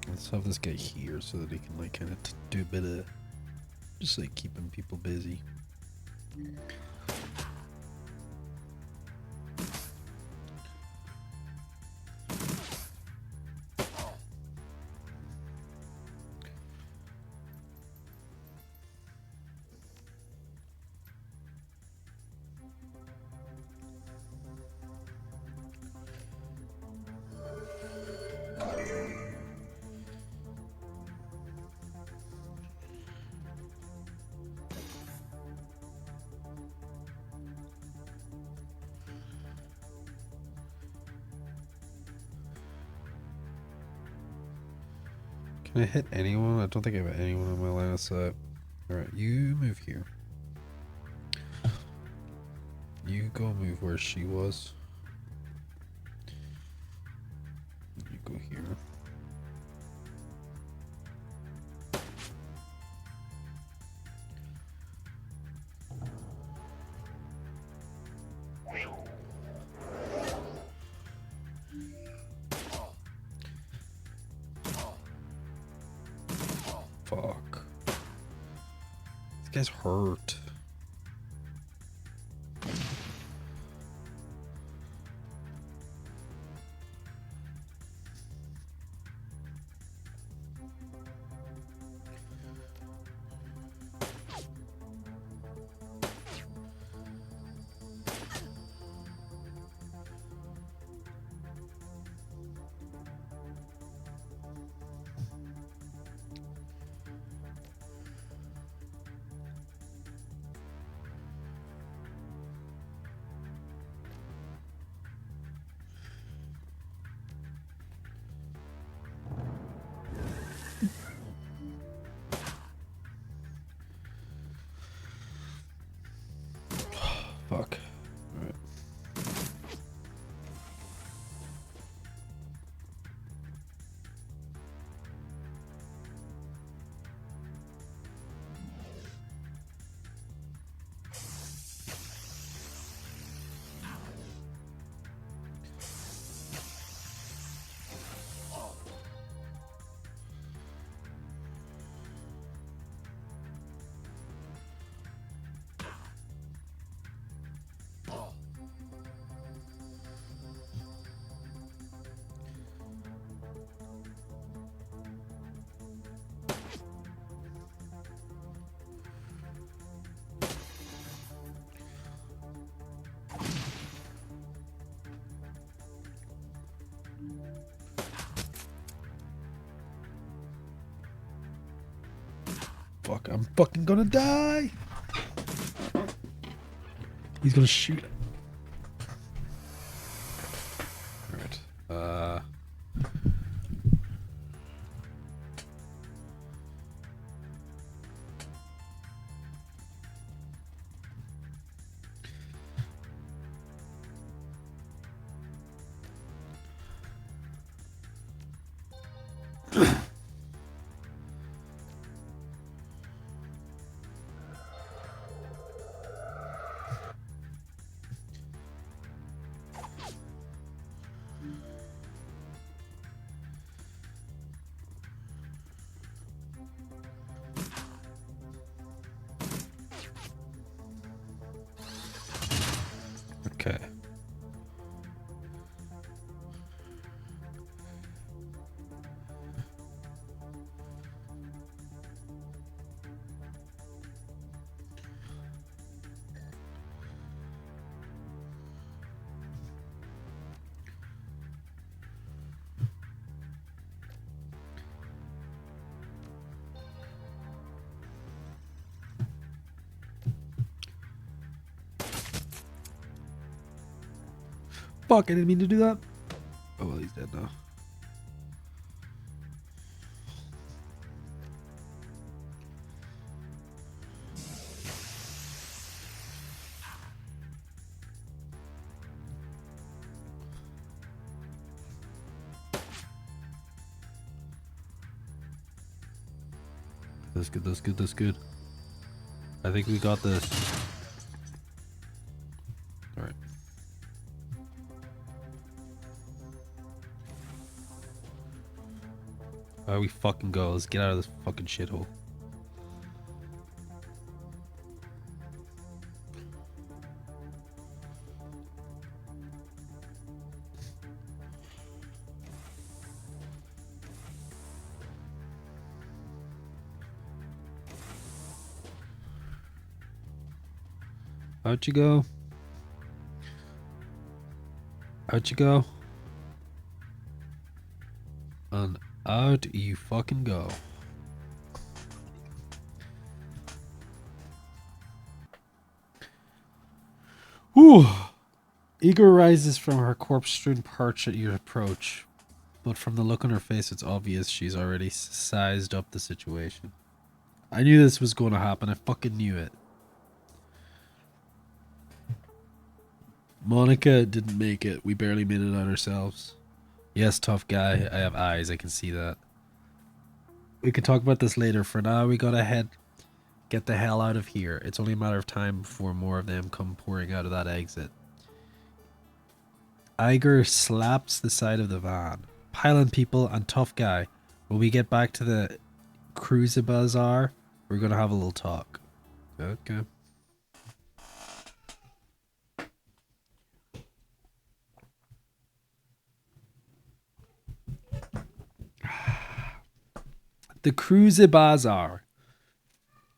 S1: Let's have this guy here so that he can like kind of do a bit of just like keeping people busy. Can I hit anyone? I don't think I have anyone on my line of sight. Alright, you move here. You go move where she was. You go here. Fuck. This guy's hurt. Fuck. Alright. Fuck, I'm fucking gonna die! He's gonna shoot. Alright. Okay. Fuck, I didn't mean to do that. Oh, well, he's dead now. That's good, that's good, that's good. I think we got this. Alright. Alright, we fucking go. Let's get out of this fucking shithole. Out you go. Out you go. And out you fucking go. Whew. Eager rises from her corpse-strewn perch at your approach. but from the look on her face, it's obvious she's already sized up the situation. I knew this was going to happen. I fucking knew it. Monica didn't make it. We barely made it out ourselves. Yes, tough guy. I have eyes. I can see that. We can talk about this later. For now, we gotta get the hell out of here. It's only a matter of time before more of them come pouring out of that exit. Iger slaps the side of the van. Piling people and tough guy. When we get back to the Cruiser Bazaar, we're gonna have a little talk. Okay. The Cruiser Bazaar.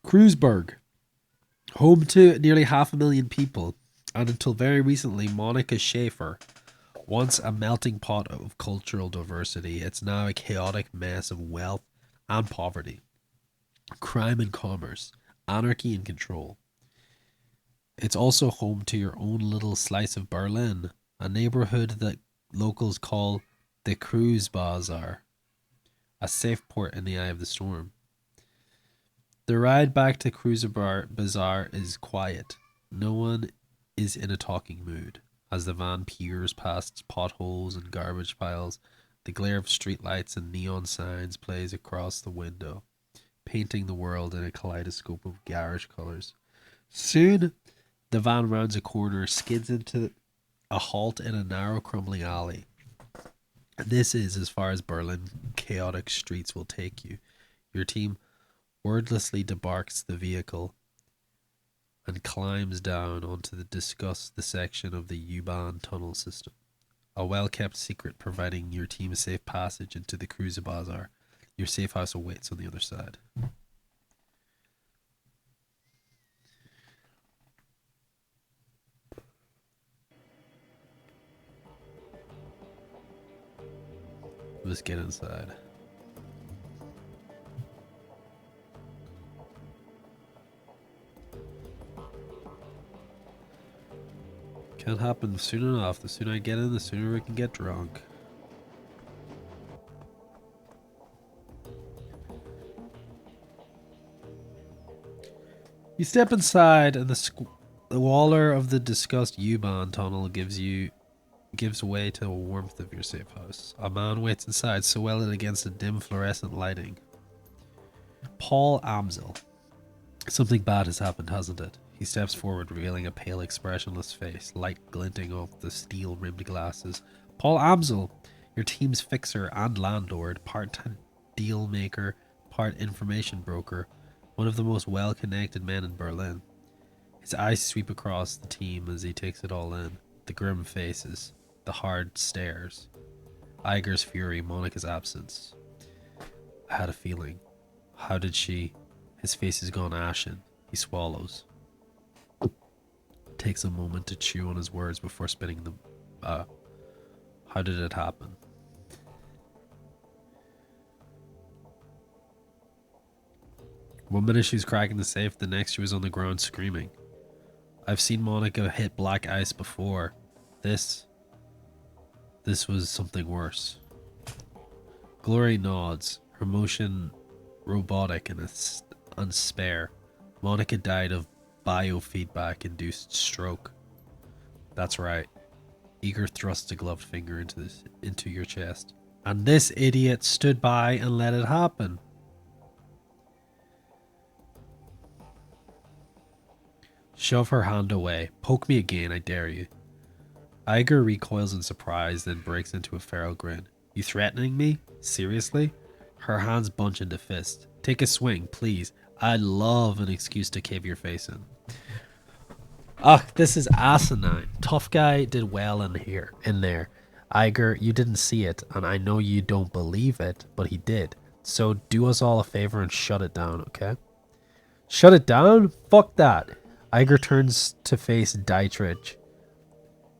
S1: Kreuzberg. Home to nearly 500,000 people, and until very recently, Monica Schaefer. Once a melting pot of cultural diversity, it's now a chaotic mess of wealth and poverty, crime and commerce, anarchy and control. It's also home to your own little slice of Berlin, a neighborhood that locals call the Cruise Bazaar, a safe port in the eye of the storm. The ride back to Cruiser Bazaar is quiet. No one is in a talking mood. As the van peers past potholes and garbage piles, the glare of streetlights and neon signs plays across the window, painting the world in a kaleidoscope of garish colors. Soon, the van rounds a corner, skids into a halt in a narrow, crumbling alley. This is as far as Berlin chaotic streets will take you. Your team wordlessly debarks the vehicle and climbs down onto the section of the U-Bahn tunnel system. A well-kept secret providing your team a safe passage into the Cruiser Bazaar. Your safe house awaits on the other side. Let's get inside. Can't happen soon enough. The sooner I get in, the sooner we can get drunk. You step inside, and the waller of the discussed U-Bahn tunnel gives way to the warmth of your safe house. A man waits inside, silhouetted against the dim fluorescent lighting. Paul Amsel. Something bad has happened, hasn't it? He steps forward, revealing a pale, expressionless face, light glinting off the steel-rimmed glasses. Paul Amsel, your team's fixer and landlord, part-time deal maker, part information broker, one of the most well-connected men in Berlin. His eyes sweep across the team as he takes it all in. The grim faces, the hard stares, Iger's fury, Monica's absence. I had a feeling. How did she? His face is gone ashen. He swallows. Takes a moment to chew on his words before spitting them. How did it happen? One minute she was cracking the safe, the next she was on the ground screaming. I've seen Monica hit black ice before. This was something worse. Glory nods, her motion robotic and spare. Monica died of biofeedback-induced stroke. That's right. Eager thrusts a gloved finger into your chest. And this idiot stood by and let it happen. Shove her hand away. Poke me again, I dare you. Iger recoils in surprise, then breaks into a feral grin. You threatening me? Seriously? Her hands bunch into fist. Take a swing, please. I'd love an excuse to cave your face in. Ugh, this is asinine. Tough guy did well in there. Iger, you didn't see it, and I know you don't believe it, but he did. So do us all a favor and shut it down, okay? Shut it down? Fuck that. Iger turns to face Dietrich.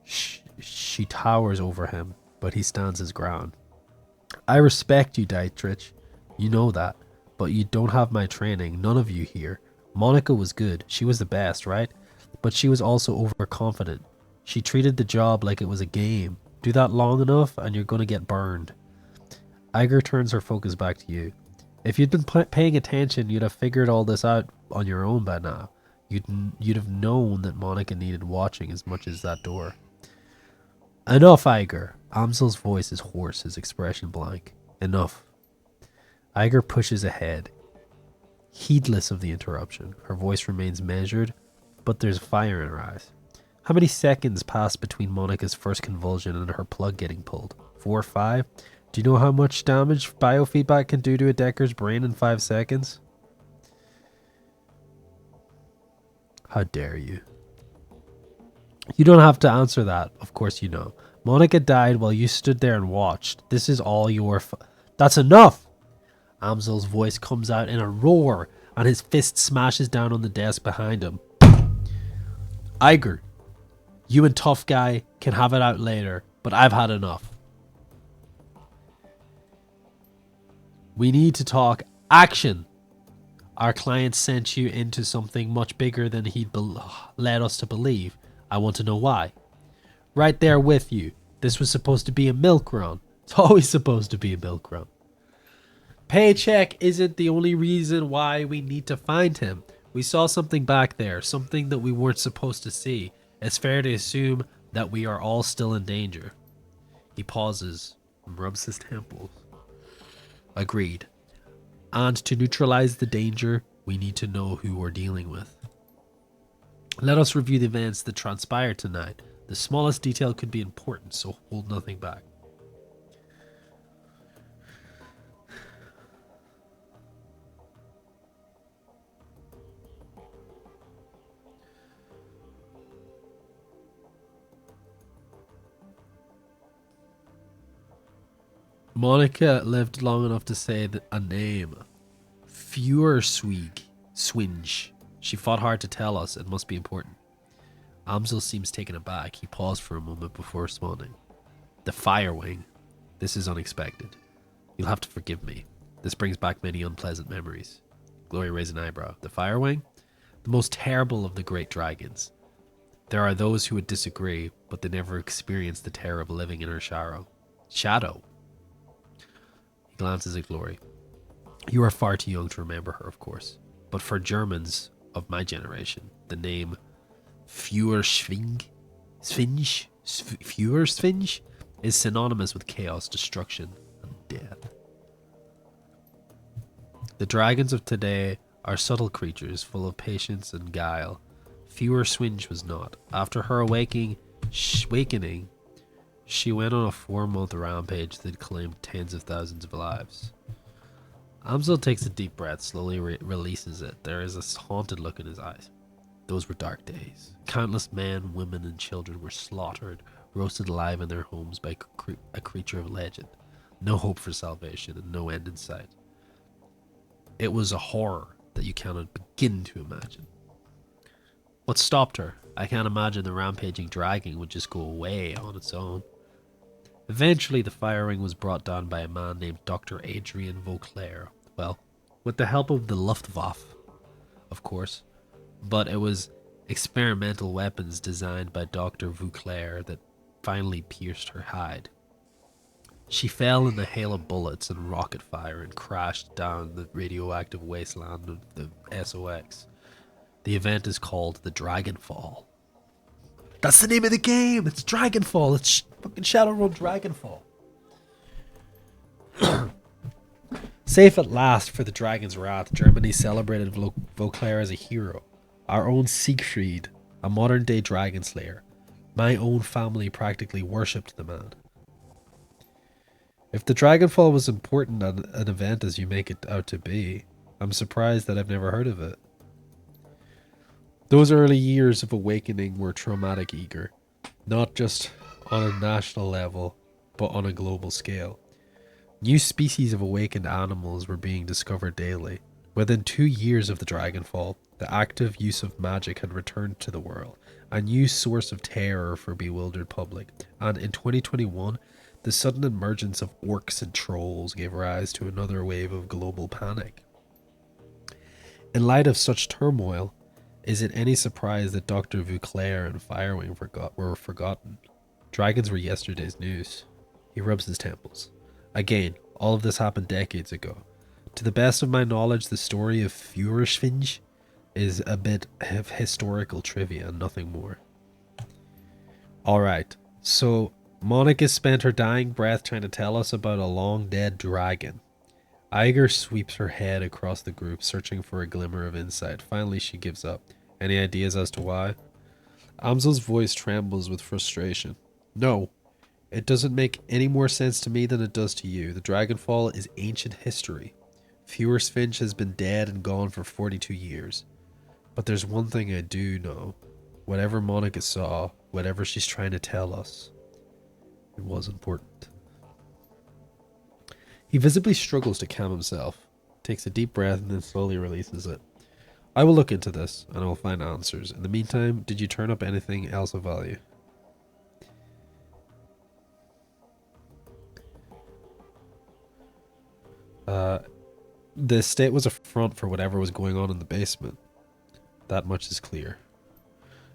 S1: She towers over him, but he stands his ground. I respect you, Dietrich. You know that. But you don't have my training, none of you here. Monica was good. She was the best, right? But she was also overconfident. She treated the job like it was a game. Do that long enough and you're going to get burned. Iger turns her focus back to you. If you'd been paying attention, you'd have figured all this out on your own by now. You'd have known that Monica needed watching as much as that door. Enough, Iger. Amsel's voice is hoarse, his expression blank. Enough. Iger pushes ahead, heedless of the interruption. Her voice remains measured, but there's fire in her eyes. How many seconds passed between Monica's first convulsion and her plug getting pulled? 4 or 5? Do you know how much damage biofeedback can do to a Decker's brain in 5 seconds? How dare you? You don't have to answer that. Of course you know. Monica died while you stood there and watched. This is all your That's enough! Amsel's voice comes out in a roar, and his fist smashes down on the desk behind him. Iger, you and Tough Guy can have it out later, but I've had enough. We need to talk action. Our client sent you into something much bigger than he'd led us to believe. I want to know why. Right there with you. This was supposed to be a milk run. It's always supposed to be a milk run. Paycheck isn't the only reason why we need to find him. We saw something back there, something that we weren't supposed to see. It's fair to assume that we are all still in danger. He pauses and rubs his temples. Agreed. And to neutralize the danger, we need to know who we're dealing with. Let us review the events that transpired tonight. The smallest detail could be important, so hold nothing back. Monica lived long enough to say a name. Swinge. She fought hard to tell us. It must be important. Amsel seems taken aback. He paused for a moment before responding. The Fire Wing. This is unexpected. You'll have to forgive me. This brings back many unpleasant memories. Glory raised an eyebrow. The Fire Wing? The most terrible of the great dragons. There are those who would disagree, but they never experienced the terror of living in her shadow. He glances at Glory. You are far too young to remember her, of course. But for Germans of my generation, the name Feuersfinge is synonymous with chaos, destruction, and death. The dragons of today are subtle creatures full of patience and guile. Feuersfinge was not. After her awakening, she went on a 4-month rampage that claimed tens of thousands of lives. Amsel takes a deep breath, slowly releases it. There is a haunted look in his eyes. Those were dark days. Countless men, women, and children were slaughtered, roasted alive in their homes by a creature of legend. No hope for salvation and no end in sight. It was a horror that you cannot begin to imagine. What stopped her? I can't imagine the rampaging dragon would just go away on its own. Eventually, the Fire Ring was brought down by a man named Dr. Adrian Vauclair. Well, with the help of the Luftwaffe, of course. But it was experimental weapons designed by Dr. Vauclair that finally pierced her hide. She fell in the hail of bullets and rocket fire and crashed down the radioactive wasteland of the SOX. The event is called the Dragonfall. That's the name of the game! It's Dragonfall! It's fucking Shadowrun Dragonfall. Safe at last for the dragon's wrath, Germany celebrated Vauclair as a hero. Our own Siegfried, a modern-day dragon slayer. My own family practically worshipped the man. If the Dragonfall was important an event as you make it out to be, I'm surprised that I've never heard of it. Those early years of awakening were traumatic, Eager. Not just on a national level, but on a global scale. New species of awakened animals were being discovered daily. Within 2 years of the Dragonfall, the active use of magic had returned to the world, a new source of terror for bewildered public. And in 2021, the sudden emergence of orcs and trolls gave rise to another wave of global panic. In light of such turmoil, is it any surprise that Dr. Vauclair and Firewing were forgotten? Dragons were yesterday's news. He rubs his temples. Again, All of this happened decades ago. To the best of my knowledge, the story of Feuersfinch is a bit of historical trivia and nothing more. Alright, so Monica spent her dying breath trying to tell us about a long dead dragon. Iger sweeps her head across the group, searching for a glimmer of insight. Finally, she gives up. Any ideas as to why? Amzel's voice trembles with frustration. No, it doesn't make any more sense to me than it does to you. The Dragonfall is ancient history. Feuersfinch has been dead and gone for 42 years. But there's one thing I do know. Whatever Monica saw, whatever she's trying to tell us, it was important. He visibly struggles to calm himself, takes a deep breath, and then slowly releases it. I will look into this, and I will find answers. In the meantime, did you turn up anything else of value? The estate was a front for whatever was going on in the basement. That much is clear.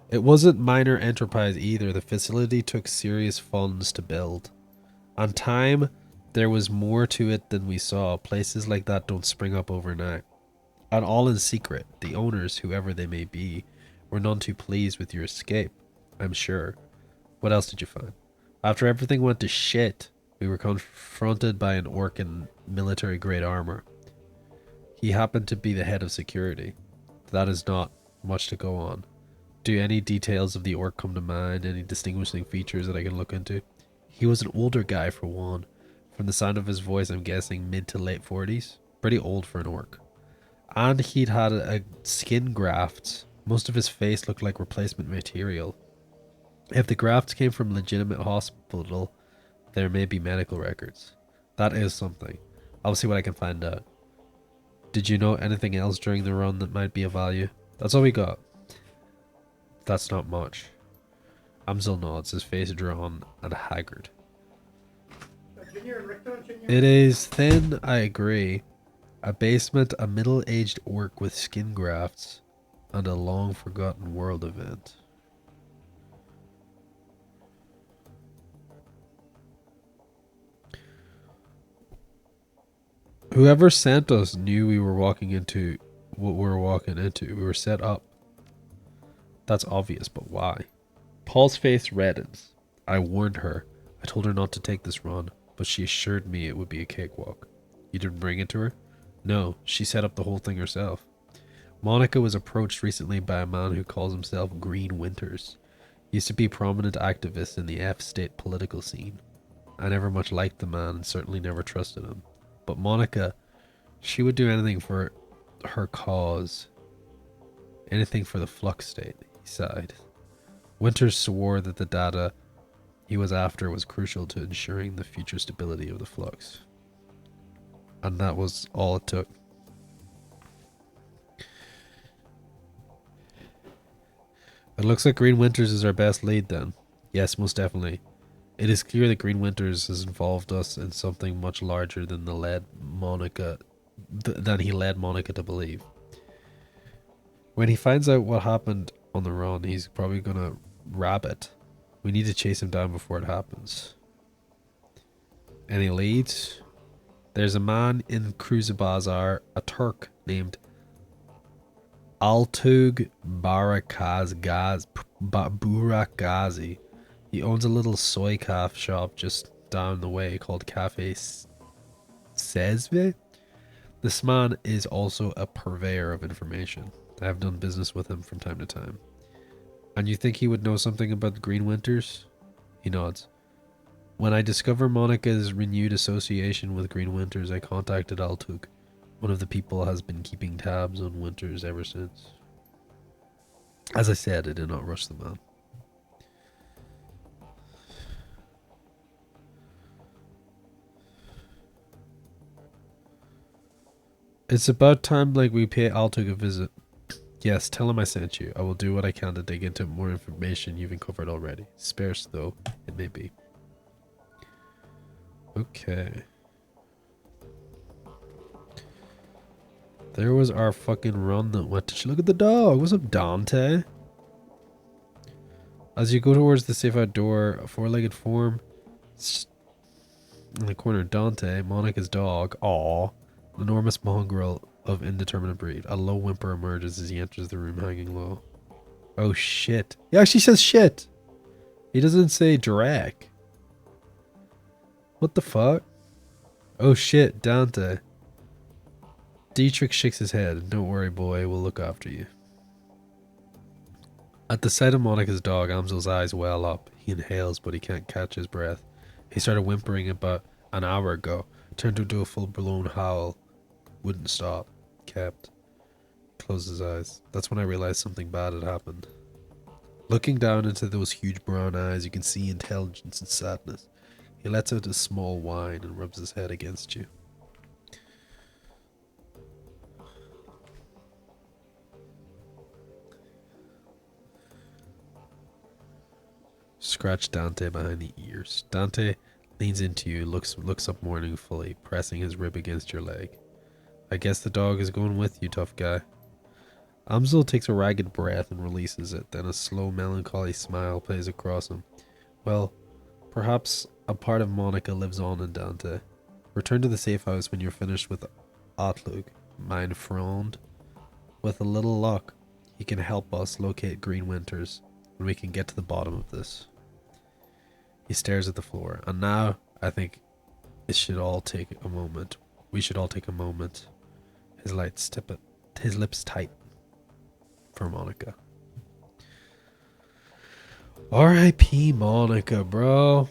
S1: It wasn't minor enterprise either. The facility took serious funds to build. On time, there was more to it than we saw. Places like that don't spring up overnight. And all in secret, the owners, whoever they may be, were none too pleased with your escape, I'm sure. What else did you find? After everything went to shit, we were confronted by an orc in military-grade armor. He happened to be the head of security. That is not much to go on. Do any details of the orc come to mind? Any distinguishing features that I can look into? He was an older guy for one. From the sound of his voice, I'm guessing mid to late 40s. Pretty old for an orc. And he'd had a skin graft. Most of his face looked like replacement material. If the grafts came from a legitimate hospital, there may be medical records. That is something. I'll see what I can find out. Did you know anything else during the run that might be of value? That's all we got. That's not much. Amzel nods, his face drawn and haggard. It is thin, I agree. A basement, a middle-aged orc with skin grafts, and a long-forgotten world event. Whoever sent us knew we were walking into what we were walking into. We were set up. That's obvious, but why? Paul's face reddens. I warned her. I told her not to take this run, but she assured me it would be a cakewalk. You didn't bring it to her? No, she set up the whole thing herself. Monica was approached recently by a man who calls himself Green Winters. He used to be a prominent activist in the F-state political scene. I never much liked the man and certainly never trusted him. But Monica, she would do anything for her cause. Anything for the flux state, he sighed. Winters swore that the data he was after was crucial to ensuring the future stability of the flux. And that was all it took. It looks like Green Winters is our best lead then. Yes, most definitely. It is clear that Green Winters has involved us in something much larger than he led Monica to believe. When he finds out what happened on the run, he's probably gonna rabbit. We need to chase him down before it happens. Any leads? There's a man in Kruzabazar, a Turk named Altug Burakazi. He owns a little soy calf shop just down the way called Cafe Sezve. This man is also a purveyor of information. I have done business with him from time to time. And you think he would know something about the Green Winters? He nods. When I discover Monica's renewed association with Green Winters, I contacted Altug. One of the people has been keeping tabs on Winters ever since. As I said, I did not rush the man. It's about time we pay Altug a visit. Yes, tell him I sent you. I will do what I can to dig into more information you've uncovered already. Sparse though it may be. Okay. There was our fucking run that went to... Look at the dog. What's up, Dante? As you go towards the safe out door, a four-legged form... In the corner, Dante, Monica's dog. Aw. An enormous mongrel of indeterminate breed. A low whimper emerges as he enters the room hanging low. Oh shit. He actually says shit. He doesn't say Drac. What the fuck? Oh shit, Dante. Dietrich shakes his head. Don't worry, boy. We'll look after you. At the sight of Monica's dog, Amzel's eyes well up. He inhales, but he can't catch his breath. He started whimpering about an hour ago. Turned into a full-blown howl. Wouldn't stop. Kept. Closed his eyes. That's when I realized something bad had happened. Looking down into those huge brown eyes, you can see intelligence and sadness. He lets out a small whine and rubs his head against you. Scratch Dante behind the ears. Dante leans into you, looks up mournfully, pressing his rib against your leg. I guess the dog is going with you, tough guy. Amzel takes a ragged breath and releases it, then a slow, melancholy smile plays across him. Well, perhaps a part of Monica lives on in Dante. Return to the safe house when you're finished with Atlug, mein Freund. With a little luck, he can help us locate Green Winters, and we can get to the bottom of this. He stares at the floor, and now I think it should all take a moment. We should all take a moment. His lips tight for Monica. R.I.P. Monica, bro.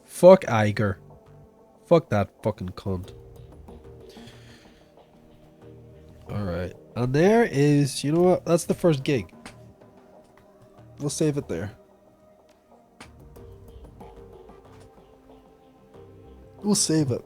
S1: Fuck Iger. Fuck that fucking cunt. Alright. And there is, you know what? That's the first gig. We'll save it there. We'll save it.